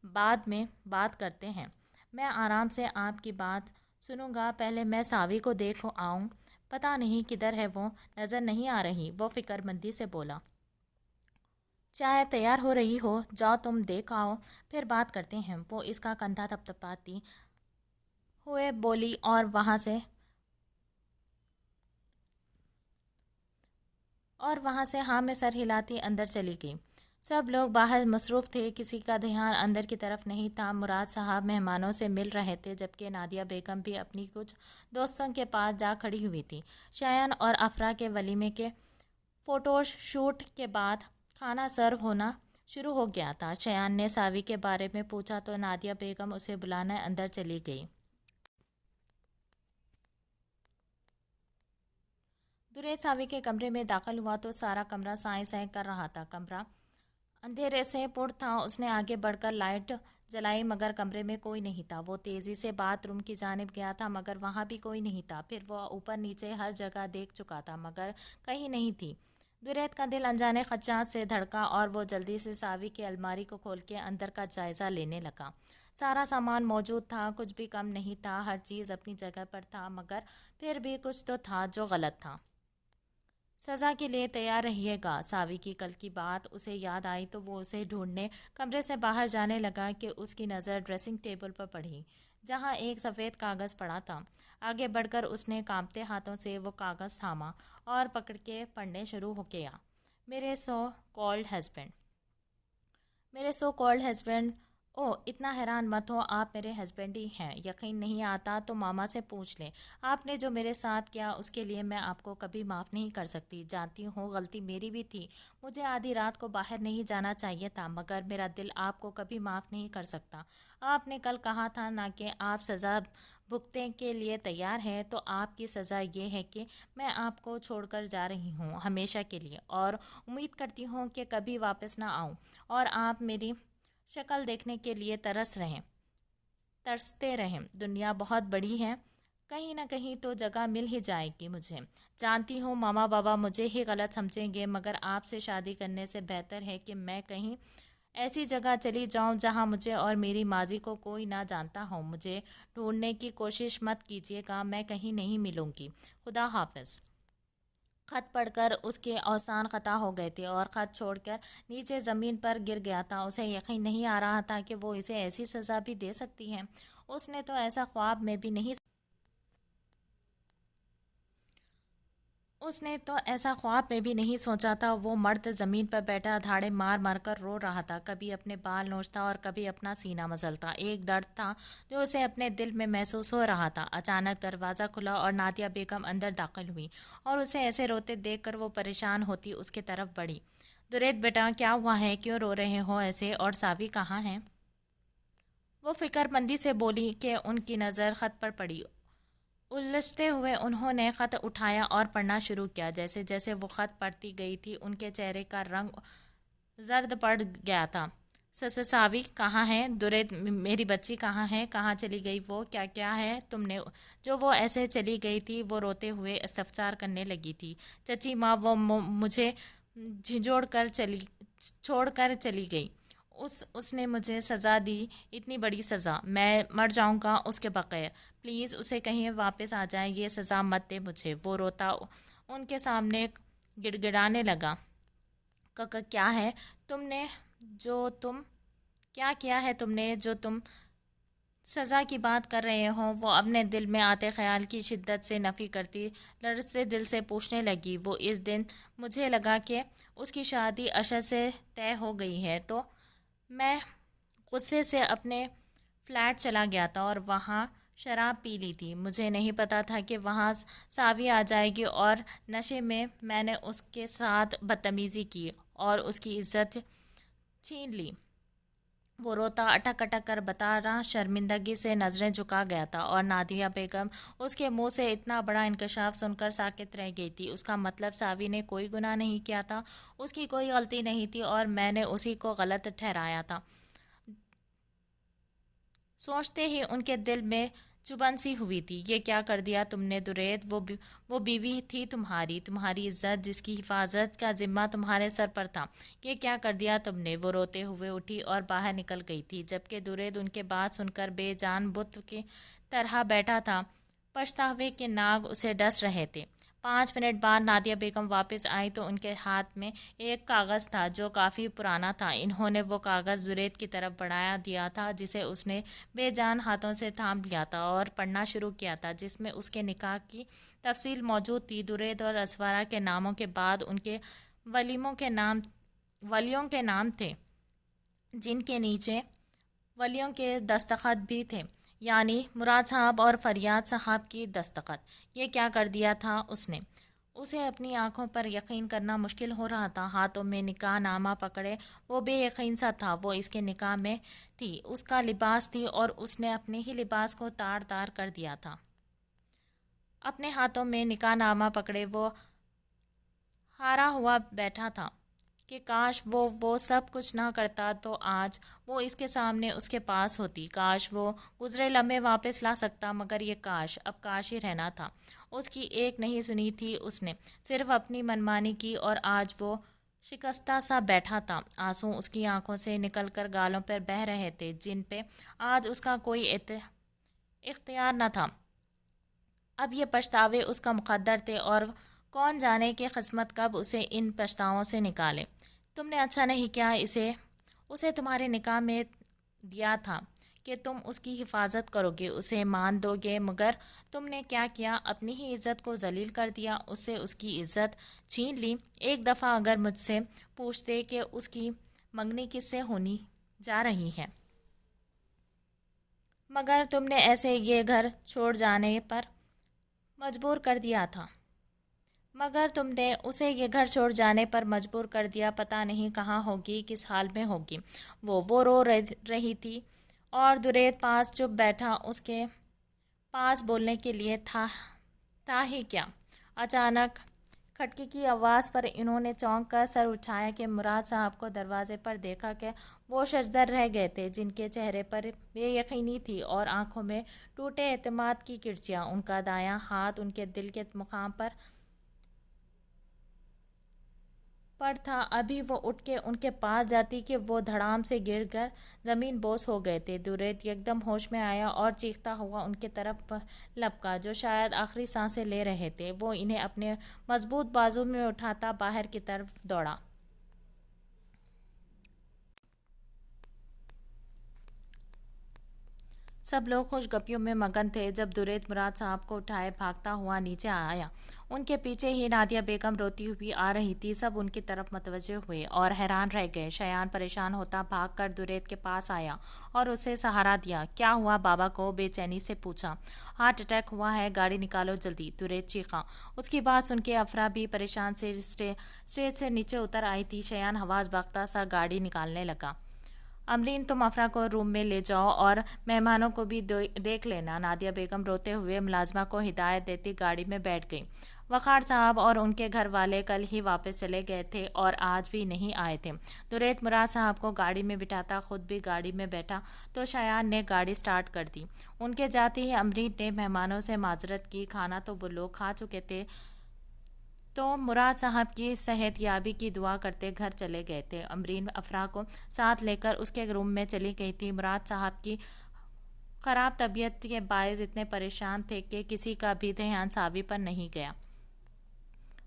بعد میں بات کرتے ہیں، میں آرام سے آپ کی بات سنوں گا، پہلے میں ساوی کو دیکھ آؤں۔ پتہ نہیں کدھر ہے وہ، نظر نہیں آ رہی، وہ فکر مندی سے بولا۔ چائے تیار ہو رہی ہو، جاؤ تم دیکھ آؤ، پھر بات کرتے ہیں، وہ اس کا کندھا تھپتھپاتی ہوئے بولی اور وہاں سے ہاں میں سر ہلاتی اندر چلی گئی۔ سب لوگ باہر مصروف تھے، کسی کا دھیان اندر کی طرف نہیں تھا۔ مراد صاحب مہمانوں سے مل رہے تھے، جبکہ نادیہ بیگم بھی اپنی کچھ دوستوں کے پاس جا کھڑی ہوئی تھی۔ شایان اور افرا کے ولیمے کے فوٹو شوٹ کے بعد کھانا سرو ہونا شروع ہو گیا تھا۔ شایان نے ساوی کے بارے میں پوچھا تو نادیہ بیگم اسے بلانے اندر چلی گئی۔ درید ساوی کے کمرے میں داخل ہوا تو سارا کمرہ سائیں سائیں کر رہا تھا۔ کمرہ اندھیرے سے پر تھا۔ اس نے آگے بڑھ کر لائٹ جلائی مگر کمرے میں کوئی نہیں تھا۔ وہ تیزی سے باتھ روم کی جانب گیا تھا مگر وہاں بھی کوئی نہیں تھا۔ پھر وہ اوپر نیچے ہر جگہ دیکھ چکا تھا مگر کہیں نہیں تھی۔ درید کا دل انجانے خدشات سے دھڑکا اور وہ جلدی سے ساوی کی الماری کو کھول کے اندر کا جائزہ لینے لگا۔ سارا سامان موجود تھا، کچھ بھی کم نہیں تھا، ہر چیز اپنی جگہ پر تھا مگر پھر بھی کچھ تو تھا جو غلط تھا۔ سزا کے لیے تیار رہیے گا، ساوی کی کل کی بات اسے یاد آئی تو وہ اسے ڈھونڈنے کمرے سے باہر جانے لگا کہ اس کی نظر ڈریسنگ ٹیبل پر پڑی جہاں ایک سفید کاغذ پڑا تھا۔ آگے بڑھ کر اس نے کانپتے ہاتھوں سے وہ کاغذ تھاما اور پکڑ کے پڑھنے شروع ہو گیا۔ میرے سو کالڈ ہسبینڈ، اوہ اتنا حیران مت ہو، آپ میرے ہسبینڈ ہی ہیں۔ یقین نہیں آتا تو ماما سے پوچھ لیں۔ آپ نے جو میرے ساتھ کیا اس کے لیے میں آپ کو کبھی معاف نہیں کر سکتی۔ جانتی ہوں غلطی میری بھی تھی، مجھے آدھی رات کو باہر نہیں جانا چاہیے تھا مگر میرا دل آپ کو کبھی معاف نہیں کر سکتا۔ آپ نے کل کہا تھا نا کہ آپ سزا بھگتنے کے لیے تیار ہیں، تو آپ کی سزا یہ ہے کہ میں آپ کو چھوڑ کر جا رہی ہوں ہمیشہ کے لیے، اور امید کرتی ہوں کہ کبھی واپس نہ آؤں اور آپ میری شکل دیکھنے کے لیے ترستے رہیں۔ دنیا بہت بڑی ہے، کہیں نہ کہیں تو جگہ مل ہی جائے گی مجھے۔ جانتی ہوں ماما بابا مجھے ہی غلط سمجھیں گے مگر آپ سے شادی کرنے سے بہتر ہے کہ میں کہیں ایسی جگہ چلی جاؤں جہاں مجھے اور میری ماضی کو کوئی نہ جانتا ہو۔ مجھے ڈھونڈنے کی کوشش مت کیجیے گا، میں کہیں نہیں ملوں گی۔ خدا حافظ۔ خط پڑھ کر اس کے اوزان قطع ہو گئے تھے اور خط چھوڑ کر نیچے زمین پر گر گیا تھا۔ اسے یقین نہیں آ رہا تھا کہ وہ اسے ایسی سزا بھی دے سکتی ہے۔ اس نے تو ایسا خواب میں بھی نہیں سوچا تھا۔ وہ مرد زمین پر بیٹھا دھاڑے مار مار کر رو رہا تھا، کبھی اپنے بال نوچتا اور کبھی اپنا سینہ مسلتا۔ ایک درد تھا جو اسے اپنے دل میں محسوس ہو رہا تھا۔ اچانک دروازہ کھلا اور نادیہ بیگم اندر داخل ہوئی اور اسے ایسے روتے دیکھ کر وہ پریشان ہوتی اس کی طرف بڑھی۔ درید بیٹا، کیا ہوا ہے؟ کیوں رو رہے ہو ایسے؟ اور ساوی کہاں ہے؟ وہ فکر مندی سے بولی کہ ان کی نظر خط پر پڑی۔ الجھتے ہوئے انہوں نے خط اٹھایا اور پڑھنا شروع کیا۔ جیسے جیسے وہ خط پڑھتی گئی تھی ان کے چہرے کا رنگ زرد پڑ گیا تھا۔ ساوی کہاں ہے؟ درید، میری بچی کہاں ہے؟ کہاں چلی گئی وہ؟ کیا کیا ہے تم نے جو وہ ایسے چلی گئی تھی؟ وہ روتے ہوئے استفسار کرنے لگی تھی۔ چچی ماں، وہ مجھے چھوڑ کر چلی گئی۔ اس نے مجھے سزا دی، اتنی بڑی سزا، میں مر جاؤں گا اس کے بغیر۔ پلیز اسے کہیں واپس آ جائے، یہ سزا مت دے مجھے۔ وہ روتا ان کے سامنے گڑ گڑانے لگا۔ کیا ہے کیا کیا ہے تم نے جو تم سزا کی بات کر رہے ہو؟ وہ اپنے دل میں آتے خیال کی شدت سے نفی کرتی لرزتے دل سے پوچھنے لگی۔ وہ اس دن مجھے لگا کہ اس کی شادی اشر سے طے ہو گئی ہے تو میں غصے سے اپنے فلیٹ چلا گیا تھا اور وہاں شراب پی لی تھی۔ مجھے نہیں پتا تھا کہ وہاں ساوی آ جائے گی اور نشے میں نے اس کے ساتھ بدتمیزی کی اور اس کی عزت چھین لی۔ وہ روتا اٹک اٹک کر بتا رہا، شرمندگی سے نظریں جھکا گیا تھا اور نادیہ بیگم اس کے منہ سے اتنا بڑا انکشاف سن کر ساکت رہ گئی تھی۔ اس کا مطلب ساوی نے کوئی گناہ نہیں کیا تھا، اس کی کوئی غلطی نہیں تھی اور میں نے اسی کو غلط ٹھہرایا تھا۔ سوچتے ہی ان کے دل میں چبھن سی ہوئی تھی۔ یہ کیا کر دیا تم نے درید؟ وہ بیوی تھی تمہاری عزت جس کی حفاظت کا ذمہ تمہارے سر پر تھا، یہ کیا کر دیا تم نے؟ وہ روتے ہوئے اٹھی اور باہر نکل گئی تھی، جبکہ درید ان کے بات سن کر بے جان بت کی طرح بیٹھا تھا۔ پچھتاوے کے ناگ اسے ڈس رہے تھے۔ 5 منٹ بعد نادیہ بیگم واپس آئی تو ان کے ہاتھ میں ایک کاغذ تھا جو کافی پرانا تھا۔ انہوں نے وہ کاغذ زرید کی طرف بڑھا دیا تھا جسے اس نے بے جان ہاتھوں سے تھام لیا تھا اور پڑھنا شروع کیا تھا، جس میں اس کے نکاح کی تفصیل موجود تھی۔ زرید اور اسوارہ کے ناموں کے بعد ان کے ولیوں کے نام تھے، جن کے نیچے ولیوں کے دستخط بھی تھے، یعنی مراد صاحب اور فریاد صاحب کی دستخط۔ یہ کیا کر دیا تھا اس نے؟ اسے اپنی آنکھوں پر یقین کرنا مشکل ہو رہا تھا۔ ہاتھوں میں نکاح نامہ پکڑے وہ بے یقین سا تھا۔ وہ اس کے نکاح میں تھی، اس کا لباس تھی اور اس نے اپنے ہی لباس کو تار تار کر دیا تھا۔ اپنے ہاتھوں میں نکاح نامہ پکڑے وہ ہارا ہوا بیٹھا تھا کہ کاش وہ سب کچھ نہ کرتا تو آج وہ اس کے سامنے اس کے پاس ہوتی۔ کاش وہ گزرے لمحے واپس لا سکتا، مگر یہ کاش اب کاش ہی رہنا تھا۔ اس کی ایک نہیں سنی تھی اس نے، صرف اپنی منمانی کی، اور آج وہ شکستہ سا بیٹھا تھا۔ آنسو اس کی آنکھوں سے نکل کر گالوں پر بہہ رہے تھے، جن پہ آج اس کا کوئی اختیار نہ تھا۔ اب یہ پچھتاوے اس کا مقدر تھے اور کون جانے کہ قسمت کب اسے ان پچھتاووں سے نکالے۔ تم نے اچھا نہیں کیا اسے تمہارے نکاح میں دیا تھا کہ تم اس کی حفاظت کرو گے، اسے مان دو گے، مگر تم نے کیا کیا؟ اپنی ہی عزت کو ذلیل کر دیا، اس سے اس کی عزت چھین لی۔ ایک دفعہ اگر مجھ سے پوچھتے کہ اس کی منگنی کس سے ہونے جا رہی ہے، مگر تم نے ایسے یہ گھر چھوڑ جانے پر مجبور کر دیا تھا۔ مگر تم نے اسے یہ گھر چھوڑ جانے پر مجبور کر دیا۔ پتہ نہیں کہاں ہوگی، کس حال میں ہوگی۔ وہ رو رہی تھی اور زرید پاس چپ بیٹھا، اس کے پاس بولنے کے لیے تھا ہی کیا۔ اچانک کھٹکی کی آواز پر انہوں نے چونک کر سر اٹھایا کہ مراد صاحب کو دروازے پر دیکھا کہ وہ ششدر رہ گئے تھے، جن کے چہرے پر بے یقینی تھی اور آنکھوں میں ٹوٹے اعتماد کی کرچیاں۔ ان کا دایاں ہاتھ ان کے دل کے مقام پر تھا۔ ابھی وہ اٹھ کے ان کے پاس جاتی کہ وہ دھڑام سے گر کر زمین بوس ہو گئے تھے۔ زرید یکدم ہوش میں آیا اور چیختا ہوا ان کی طرف لپکا، جو شاید آخری سانسیں لے رہے تھے۔ وہ انہیں اپنے مضبوط بازو میں اٹھاتا باہر کی طرف دوڑا۔ سب لوگ خوش گپیوں میں مگن تھے۔ جب زرید مراد صاحب کو اٹھائے بھاگتا ہوا نیچے آیا، ان کے پیچھے ہی نادیہ بیگم روتی ہوئی آ رہی تھی۔ سب ان کی طرف متوجہ ہوئے اور حیران رہ گئے۔ شایان پریشان ہوتا بھاگ کر زرید کے پاس آیا اور اسے سہارا دیا۔ کیا ہوا بابا کو بے چینی سے پوچھا۔ ہارٹ اٹیک ہوا ہے، گاڑی نکالو جلدی، زرید چیخا۔ اس کی بات سن کے افرا بھی پریشان سے اسٹیج سے نیچے اتر آئی تھی۔ شایان حواس باختہ سا گاڑی نکالنے لگا۔ امرین تم افرا کو روم میں لے جاؤ اور مہمانوں کو بھی دیکھ لینا۔ نادیہ بیگم روتے ہوئے ملازمہ کو ہدایت دیتی گاڑی میں بیٹھ گئی۔ وقار صاحب اور ان کے گھر والے کل ہی واپس چلے گئے تھے اور آج بھی نہیں آئے تھے۔ زرید مراد صاحب کو گاڑی میں بٹھاتا خود بھی گاڑی میں بیٹھا تو شایان نے گاڑی سٹارٹ کر دی۔ ان کے جاتے ہی امرین نے مہمانوں سے معذرت کی۔ کھانا تو وہ لوگ کھا چکے تھے تو مراد صاحب کی صحت یابی کی دعا کرتے گھر چلے گئے تھے۔ امرین افرا کو ساتھ لے کر اس کے روم میں چلی گئی تھی۔ مراد صاحب کی خراب طبیعت کے باعث اتنے پریشان تھے کہ کسی کا بھی دھیان ساوی پر نہیں گیا۔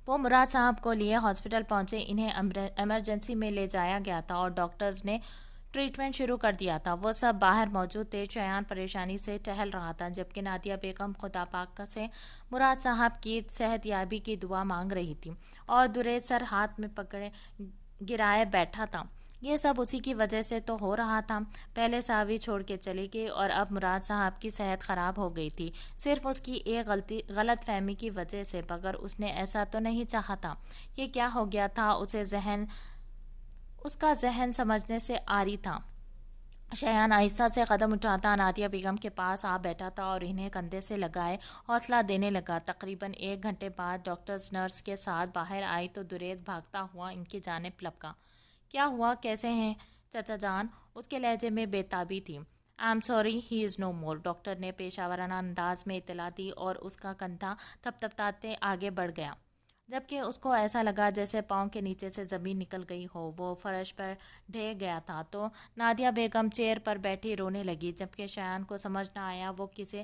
وہ مراد صاحب کو لیے ہاسپٹل پہنچے۔ انہیں ایمرجنسی میں لے جایا گیا تھا اور ڈاکٹرز نے ٹریٹمنٹ شروع کر دیا تھا۔ وہ سب باہر موجود تھے۔ شایان پریشانی سے ٹہل رہا تھا، جبکہ نادیہ بیگم خدا پاک سے مراد صاحب کی صحت یابی کی دعا مانگ رہی تھی اور زرید سر ہاتھ میں پکڑے گرائے بیٹھا تھا۔ یہ سب اسی کی وجہ سے تو ہو رہا تھا۔ پہلے ساوی چھوڑ کے چلی گئی اور اب مراد صاحب کی صحت خراب ہو گئی تھی، صرف اس کی ایک غلط فہمی کی وجہ سے، مگر اس نے ایسا تو نہیں چاہا تھا۔ یہ کیا ہو گیا تھا اس کا ذہن سمجھنے سے عاری تھا۔ شایان آہستہ سے قدم اٹھاتا نادیہ بیگم کے پاس آ بیٹھا تھا اور انہیں کندھے سے لگائے حوصلہ دینے لگا۔ تقریباً 1 گھنٹے بعد ڈاکٹرز نرس کے ساتھ باہر آئی تو زرید بھاگتا ہوا ان کی جانب لپکا۔ کیا ہوا، کیسے ہیں چچا جان؟ اس کے لہجے میں بے تابی تھی۔ I am sorry he is no more, doctor نے پیشہ ورانہ انداز میں اطلاع دی اور اس کا کندھا تھپتھپاتے آگے بڑھ گیا، جبکہ اس کو ایسا لگا جیسے پاؤں کے نیچے سے زمین نکل گئی ہو۔ وہ فرش پر ڈھہ گیا تھا تو نادیہ بیگم چیئر پر بیٹھی رونے لگی، جبکہ شایان کو سمجھ نہ آیا وہ کسے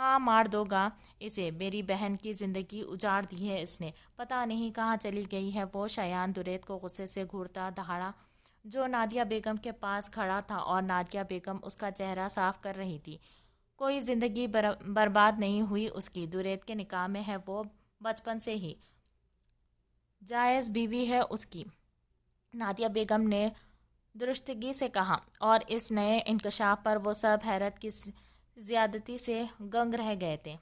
ہاں مار دو گا اسے، میری بہن کی زندگی اجاڑ دی ہے اس نے، پتہ نہیں کہاں چلی گئی ہے وہ۔ شایان درید کو غصے سے گھورتا دہاڑا، جو نادیہ بیگم کے پاس کھڑا تھا، اور نادیہ بیگم اس کا چہرہ صاف کر رہی تھی۔ کوئی زندگی برباد نہیں ہوئی اس کی، درید کے نکاح میں ہے وہ بچپن سے ہی، جائز بیوی ہے اس کی، نادیہ بیگم نے درستگی سے کہا، اور اس نئے انکشاف پر وہ سب حیرت کی زیادتی سے گنگ رہ گئے تھے۔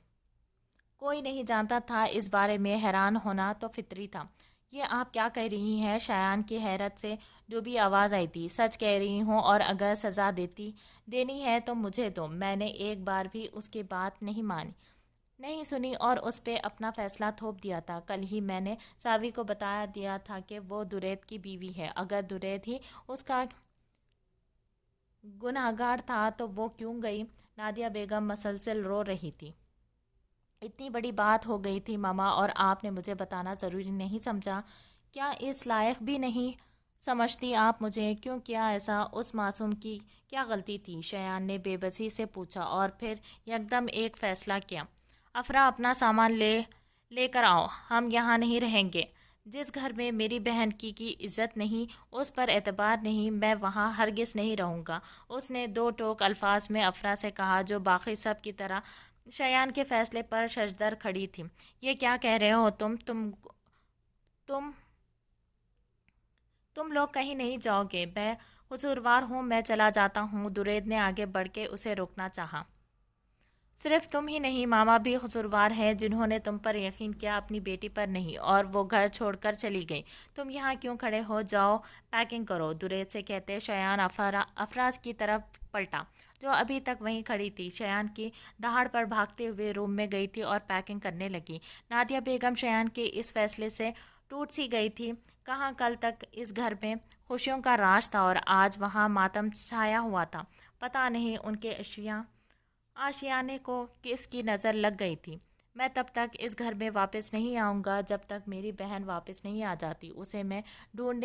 کوئی نہیں جانتا تھا اس بارے میں، حیران ہونا تو فطری تھا۔ یہ آپ کیا کہہ رہی ہیں؟ شایان کی حیرت سے ڈوبی آواز آئی تھی۔ سچ کہہ رہی ہوں، اور اگر سزا دینی ہے تو مجھے دو۔ میں نے ایک بار بھی اس کی بات نہیں سنی اور اس پہ اپنا فیصلہ تھوپ دیا تھا۔ کل ہی میں نے ساوی کو بتا دیا تھا کہ وہ درید کی بیوی ہے۔ اگر درید ہی اس کا گنہگار تھا تو وہ کیوں گئی؟ نادیہ بیگم مسلسل رو رہی تھی۔ اتنی بڑی بات ہو گئی تھی ماما، اور آپ نے مجھے بتانا ضروری نہیں سمجھا؟ کیا اس لائق بھی نہیں سمجھتی آپ مجھے؟ کیوں کیا ایسا؟ اس معصوم کی کیا غلطی تھی؟ شایان نے بے بسی سے پوچھا، اور پھر یکدم ایک فیصلہ کیا۔ افرا، اپنا سامان لے کر آؤ، ہم یہاں نہیں رہیں گے۔ جس گھر میں میری بہن کی عزت نہیں، اس پر اعتبار نہیں، میں وہاں ہرگز نہیں رہوں گا۔ اس نے دو ٹوک الفاظ میں افرا سے کہا، جو باقی سب کی طرح شایان کے فیصلے پر ششدر کھڑی تھی۔ یہ کیا کہہ رہے ہو تم لوگ کہیں نہیں جاؤ گے؟ میں قصوروار ہوں، میں چلا جاتا ہوں۔ درید نے آگے بڑھ کے اسے روکنا چاہا۔ صرف تم ہی نہیں، ماما بھی قصوروار ہیں، جنہوں نے تم پر یقین کیا، اپنی بیٹی پر نہیں، اور وہ گھر چھوڑ کر چلی گئی۔ تم یہاں کیوں کھڑے ہو؟ جاؤ پیکنگ کرو۔ درید سے کہتے شایان افراز کی طرف پلٹا، جو ابھی تک وہیں کھڑی تھی۔ شایان کی دہاڑ پر بھاگتے ہوئے روم میں گئی تھی اور پیکنگ کرنے لگی۔ نادیہ بیگم شایان کے اس فیصلے سے ٹوٹ سی گئی تھی۔ کہاں کل تک اس گھر میں خوشیوں کا راج تھا، اور آج وہاں ماتم چھایا ہوا تھا۔ پتہ نہیں ان کے آشیانے کو کس کی نظر لگ گئی تھی۔ میں تب تک اس گھر میں واپس نہیں آؤں گا جب تک میری بہن واپس نہیں آ جاتی۔ اسے میں ڈھونڈ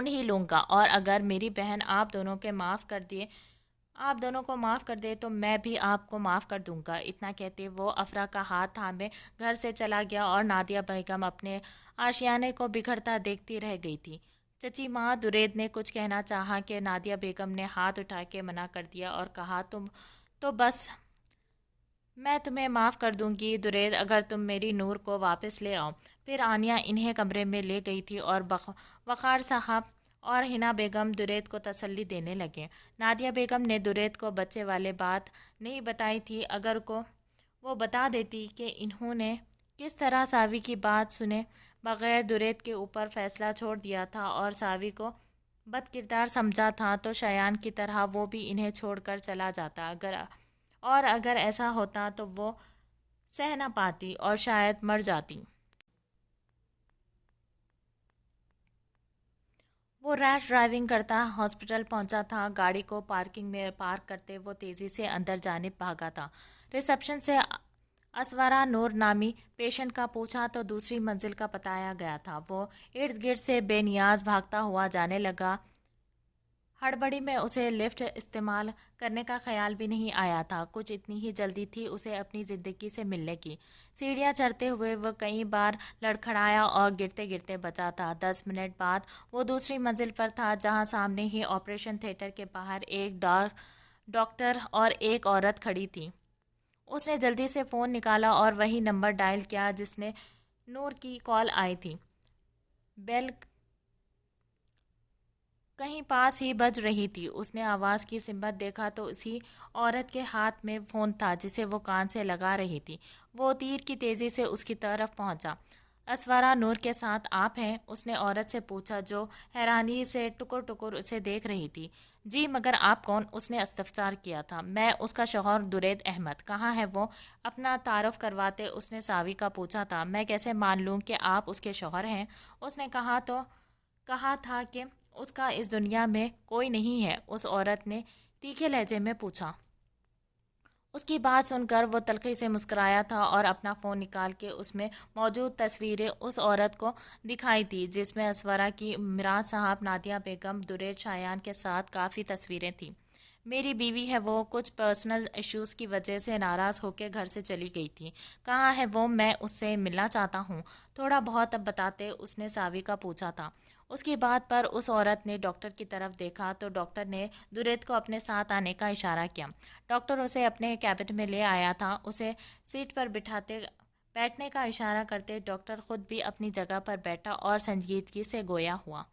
ہی لوں گا، اور اگر میری بہن آپ دونوں کو معاف کر دے تو میں بھی آپ کو معاف کر دوں گا۔ اتنا کہتے وہ افرا کا ہاتھ تھامے گھر سے چلا گیا، اور نادیہ بیگم اپنے آشیانے کو بگڑتا دیکھتی رہ گئی تھی۔ چچی ماں، درید نے کچھ کہنا چاہا کہ نادیہ بیگم نے ہاتھ اٹھا کے منع کر دیا اور کہا، تم تو بس میں تمہیں معاف کر دوں گی درید، اگر تم میری نور کو واپس لے آؤ۔ پھر آنیا انہیں کمرے میں لے گئی تھی، اور وقار صاحب اور حنا بیگم درید کو تسلی دینے لگے۔ نادیہ بیگم نے درید کو بچے والے بات نہیں بتائی تھی۔ اگر کو وہ بتا دیتی کہ انہوں نے کس طرح ساوی کی بات سنے بغیر درید کے اوپر فیصلہ چھوڑ دیا تھا اور ساوی کو بد کردار سمجھا تھا، تو شایان کی طرح وہ بھی انہیں چھوڑ کر چلا جاتا۔ اگر ایسا ہوتا تو وہ سہ نہ پاتی اور شاید مر جاتی۔ وہ ریش ڈرائیونگ کرتا ہاسپٹل پہنچا تھا۔ گاڑی کو پارکنگ میں پارک کرتے وہ تیزی سے اندر جانب بھاگا تھا۔ ریسپشن سے اسورا نور نامی پیشنٹ کا پوچھا تو دوسری منزل کا بتایا گیا تھا۔ وہ ارد گرد سے بے نیاز بھاگتا ہوا جانے لگا۔ ہڑبڑی میں اسے لفٹ استعمال کرنے کا خیال بھی نہیں آیا تھا، کچھ اتنی ہی جلدی تھی اسے اپنی زندگی سے ملنے کی۔ سیڑھیاں چڑھتے ہوئے وہ کئی بار لڑکھڑایا اور گرتے گرتے بچا تھا۔ 10 منٹ بعد وہ دوسری منزل پر تھا، جہاں سامنے ہی آپریشن تھیٹر کے باہر ایک ڈاکٹر اور ایک عورت کھڑی تھی۔ اس نے جلدی سے فون نکالا اور وہی نمبر ڈائل کیا جس نے نور کی کال آئی تھی۔ بیل کہیں پاس ہی بج رہی تھی۔ اس نے آواز کی سمت دیکھا تو اسی عورت کے ہاتھ میں فون تھا جسے وہ کان سے لگا رہی تھی۔ وہ تیر کی تیزی سے اس کی طرف پہنچا۔ اسورا نور کے ساتھ آپ ہیں؟ اس نے عورت سے پوچھا، جو حیرانی سے ٹکر ٹکر اسے دیکھ رہی تھی۔ جی، مگر آپ کون؟ اس نے استفسار کیا تھا۔ میں اس کا شوہر درید احمد۔ کہاں ہے وہ؟ اپنا تعارف کرواتے اس نے ساوی کا پوچھا تھا۔ میں کیسے مان لوں کہ آپ اس کے شوہر ہیں؟ اس نے کہا تھا کہ اس کا اس دنیا میں کوئی نہیں ہے، اس عورت نے تیکھے لہجے میں پوچھا۔ اس کی بات سن کر وہ تلخی سے مسکرایا تھا اور اپنا فون نکال کے اس میں موجود تصویریں اس عورت کو دکھائی تھی، جس میں اسورا کی مراد صاحب، نادیہ بیگم، درید، شایان کے ساتھ کافی تصویریں تھیں۔ میری بیوی ہے وہ کچھ پرسنل ایشوز کی وجہ سے ناراض ہو کے گھر سے چلی گئی تھی. کہاں ہے وہ؟ میں اس سے ملنا چاہتا ہوں. تھوڑا بہت اب بتاتے، اس نے ساوی کا پوچھا تھا. اس کی بات پر اس عورت نے ڈاکٹر کی طرف دیکھا تو ڈاکٹر نے دریت کو اپنے ساتھ آنے کا اشارہ کیا. ڈاکٹر اسے اپنے کیبن میں لے آیا تھا. اسے سیٹ پر بیٹھنے کا اشارہ کرتے ڈاکٹر خود بھی اپنی جگہ پر بیٹھا اور سنجیدگی سے گویا ہوا.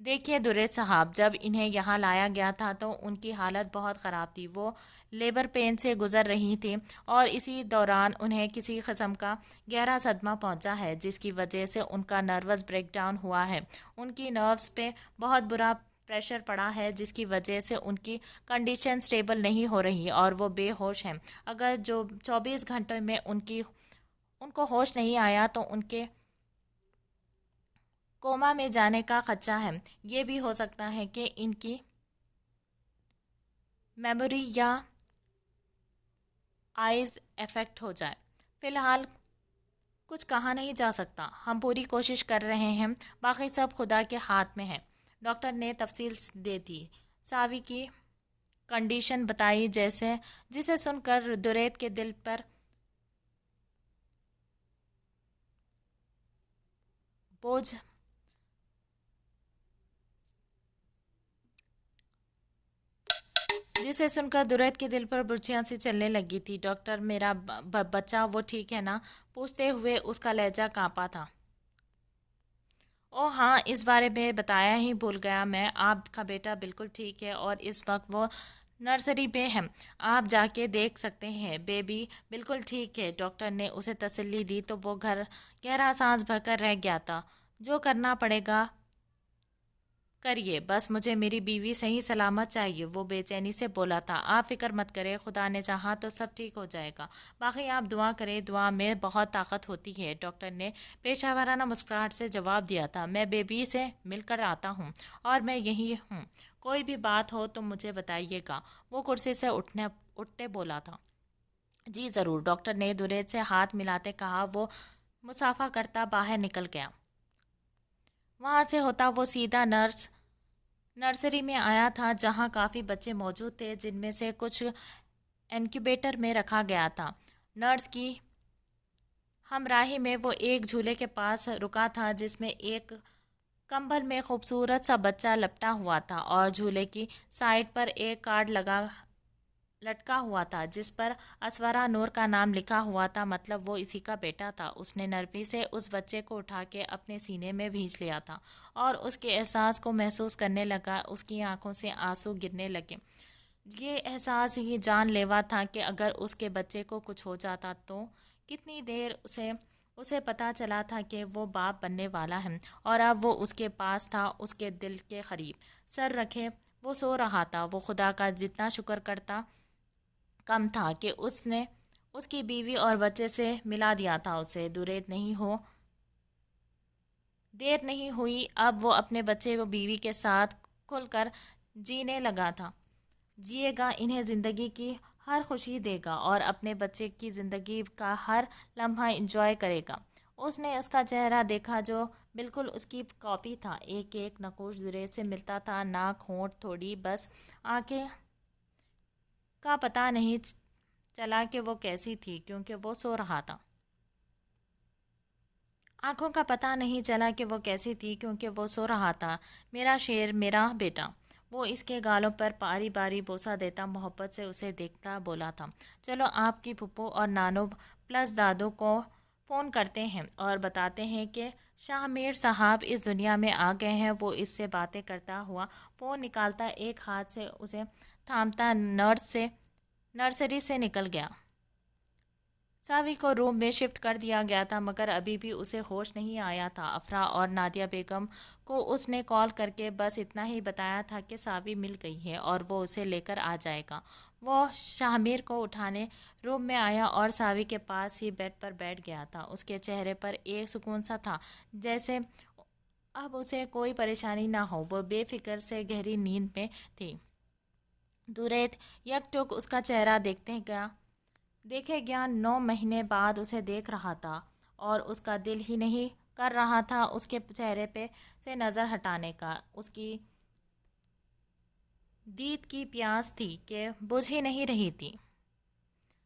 دیکھیے دریت صاحب، جب انہیں یہاں لایا گیا تھا تو ان کی حالت بہت خراب تھی. وہ لیبر پین سے گزر رہی تھی اور اسی دوران انہیں کسی قسم کا گہرا صدمہ پہنچا ہے جس کی وجہ سے ان کا نروس بریک ڈاؤن ہوا ہے. ان کی نروس پہ بہت برا پریشر پڑا ہے جس کی وجہ سے ان کی کنڈیشن سٹیبل نہیں ہو رہی اور وہ بے ہوش ہیں. اگر جو 24 گھنٹے میں ان کو ہوش نہیں آیا تو ان کے کوما میں جانے کا خدشہ ہے. یہ بھی ہو سکتا ہے کہ ان کی میموری یا آئز افیکٹ ہو جائے. فی الحال کچھ کہا نہیں جا سکتا. ہم پوری کوشش کر رہے ہیں، باقی سب خدا کے ہاتھ میں ہے. ڈاکٹر نے تفصیل دے دی. ساوی کی کنڈیشن بتائی جسے سن کر دریت کے دل پر بوجھ برچیاں سی چلنے لگی تھی. ڈاکٹر، میرا بچہ وہ ٹھیک ہے نا؟ پوچھتے ہوئے اس کا لہجہ کانپا تھا. او ہاں، اس بارے میں بتایا ہی بھول گیا میں. آپ کا بیٹا بالکل ٹھیک ہے اور اس وقت وہ نرسری میں ہے. آپ جا کے دیکھ سکتے ہیں. بیبی بالکل ٹھیک ہے. ڈاکٹر نے اسے تسلی دی تو وہ گہرا سانس بھر کر رہ گیا تھا. جو کرنا پڑے گا کریے، بس مجھے میری بیوی صحیح سلامت چاہیے، وہ بے چینی سے بولا تھا. آپ فکر مت کریں، خدا نے چاہا تو سب ٹھیک ہو جائے گا. باقی آپ دعا کریں، دعا میں بہت طاقت ہوتی ہے. ڈاکٹر نے پیشہ ورانہ مسکراہٹ سے جواب دیا تھا. میں بیبی سے مل کر آتا ہوں اور میں یہی ہوں. کوئی بھی بات ہو تو مجھے بتائیے گا. وہ کرسی سے اٹھتے بولا تھا. جی ضرور، ڈاکٹر نے دریت سے ہاتھ ملاتے کہا. وہ مسافہ کرتا باہر نکل گیا. وہاں سے ہوتا وہ سیدھا نرسری میں آیا تھا جہاں کافی بچے موجود تھے جن میں سے کچھ انکیوبیٹر میں رکھا گیا تھا. نرس کی ہمراہی میں وہ ایک جھولے کے پاس رکا تھا جس میں ایک کمبل میں خوبصورت سا بچہ لپٹا ہوا تھا اور جھولے کی سائڈ پر ایک کارڈ لٹکا ہوا تھا جس پر اسورا نور کا نام لکھا ہوا تھا. مطلب وہ اسی کا بیٹا تھا. اس نے نرمی سے اس بچے کو اٹھا کے اپنے سینے میں بھینچ لیا تھا اور اس کے احساس کو محسوس کرنے لگا. اس کی آنکھوں سے آنسو گرنے لگے. یہ احساس ہی جان لیوا تھا کہ اگر اس کے بچے کو کچھ ہو جاتا تو کتنی دیر اسے پتا چلا تھا کہ وہ باپ بننے والا ہے اور اب وہ اس کے پاس تھا، اس کے دل کے قریب. سر رکھے وہ سو رہا تھا. وہ خدا کا جتنا شکر کرتا کم تھا کہ اس نے اس کی بیوی اور بچے سے ملا دیا تھا اسے. دیر نہیں ہوئی. اب وہ اپنے بچے و بیوی کے ساتھ کھل کر جینے لگا تھا. جیے گا، انہیں زندگی کی ہر خوشی دے گا اور اپنے بچے کی زندگی کا ہر لمحہ انجوائے کرے گا. اس نے اس کا چہرہ دیکھا جو بالکل اس کی کاپی تھا. ایک ایک نقوش دریت سے ملتا تھا. ناک، ہونٹ، تھوڑی بس آنکھیں کا پتہ نہیں چلا کہ وہ کیسی تھی کیونکہ وہ سو رہا تھا. آنکھوں کا پتہ نہیں چلا کہ وہ کیسی تھی کیونکہ وہ سو رہا تھا. میرا شیر، میرا بیٹا. وہ اس کے گالوں پر باری باری بوسہ دیتا محبت سے اسے دیکھتا بولا تھا. چلو آپ کی پھپھو اور نانو پلس دادو کو فون کرتے ہیں اور بتاتے ہیں کہ شاہ میر صاحب اس دنیا میں آ گئے ہیں. وہ اس سے باتیں کرتا ہوا فون نکالتا ایک ہاتھ سے اسے تھامتا نرسری سے نکل گیا. ساوی کو روم میں شفٹ کر دیا گیا تھا مگر ابھی بھی اسے ہوش نہیں آیا تھا. افرا اور نادیہ بیگم کو اس نے کال کر کے بس اتنا ہی بتایا تھا کہ ساوی مل گئی ہے اور وہ اسے لے کر آ جائے گا. وہ شاہ میر کو اٹھانے روم میں آیا اور ساوی کے پاس ہی بیڈ پر بیٹھ گیا تھا. اس کے چہرے پر ایک سکون سا تھا جیسے اب اسے کوئی پریشانی نہ ہو. وہ بے فکر سے گہری نیند میں تھی. دریت یک ٹک اس کا چہرہ دیکھے گیا. 9 مہینے بعد اسے دیکھ رہا تھا اور اس کا دل ہی نہیں کر رہا تھا اس کے چہرے پہ سے نظر ہٹانے کا. اس کی دید کی پیاس تھی کہ بجھ ہی نہیں رہی تھی۔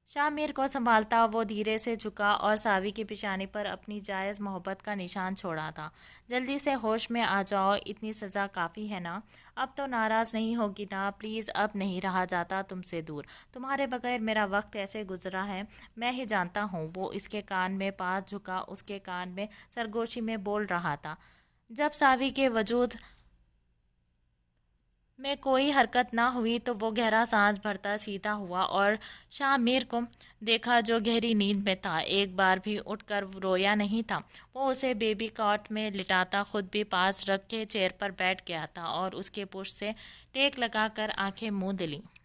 شامیر کو سنبھالتا وہ دھیرے سے جھکا اور ساوی کی پیشانی پر اپنی جائز محبت کا نشان چھوڑا تھا۔ جلدی سے ہوش میں آ جاؤ، اتنی سزا کافی ہے نا؟ اب تو ناراض نہیں ہوگی نا؟ پلیز، اب نہیں رہا جاتا تم سے دور۔ تمہارے بغیر میرا وقت ایسے گزرا ہے، میں ہی جانتا ہوں۔ وہ اس کے کان میں پاس جھکا، اس کے کان میں سرگوشی میں بول رہا تھا۔ جب ساوی کے وجود میں کوئی حرکت نہ ہوئی تو وہ گہرا سانس بھرتا سیدھا ہوا اور شامیر کو دیکھا جو گہری نیند میں تھا۔ ایک بار بھی اٹھ کر رویا نہیں تھا۔ وہ اسے بیبی کاٹ میں لٹاتا خود بھی پاس رکھ کے چیئر پر بیٹھ گیا تھا اور اس کے پشت سے ٹیک لگا کر آنکھیں موند لیں۔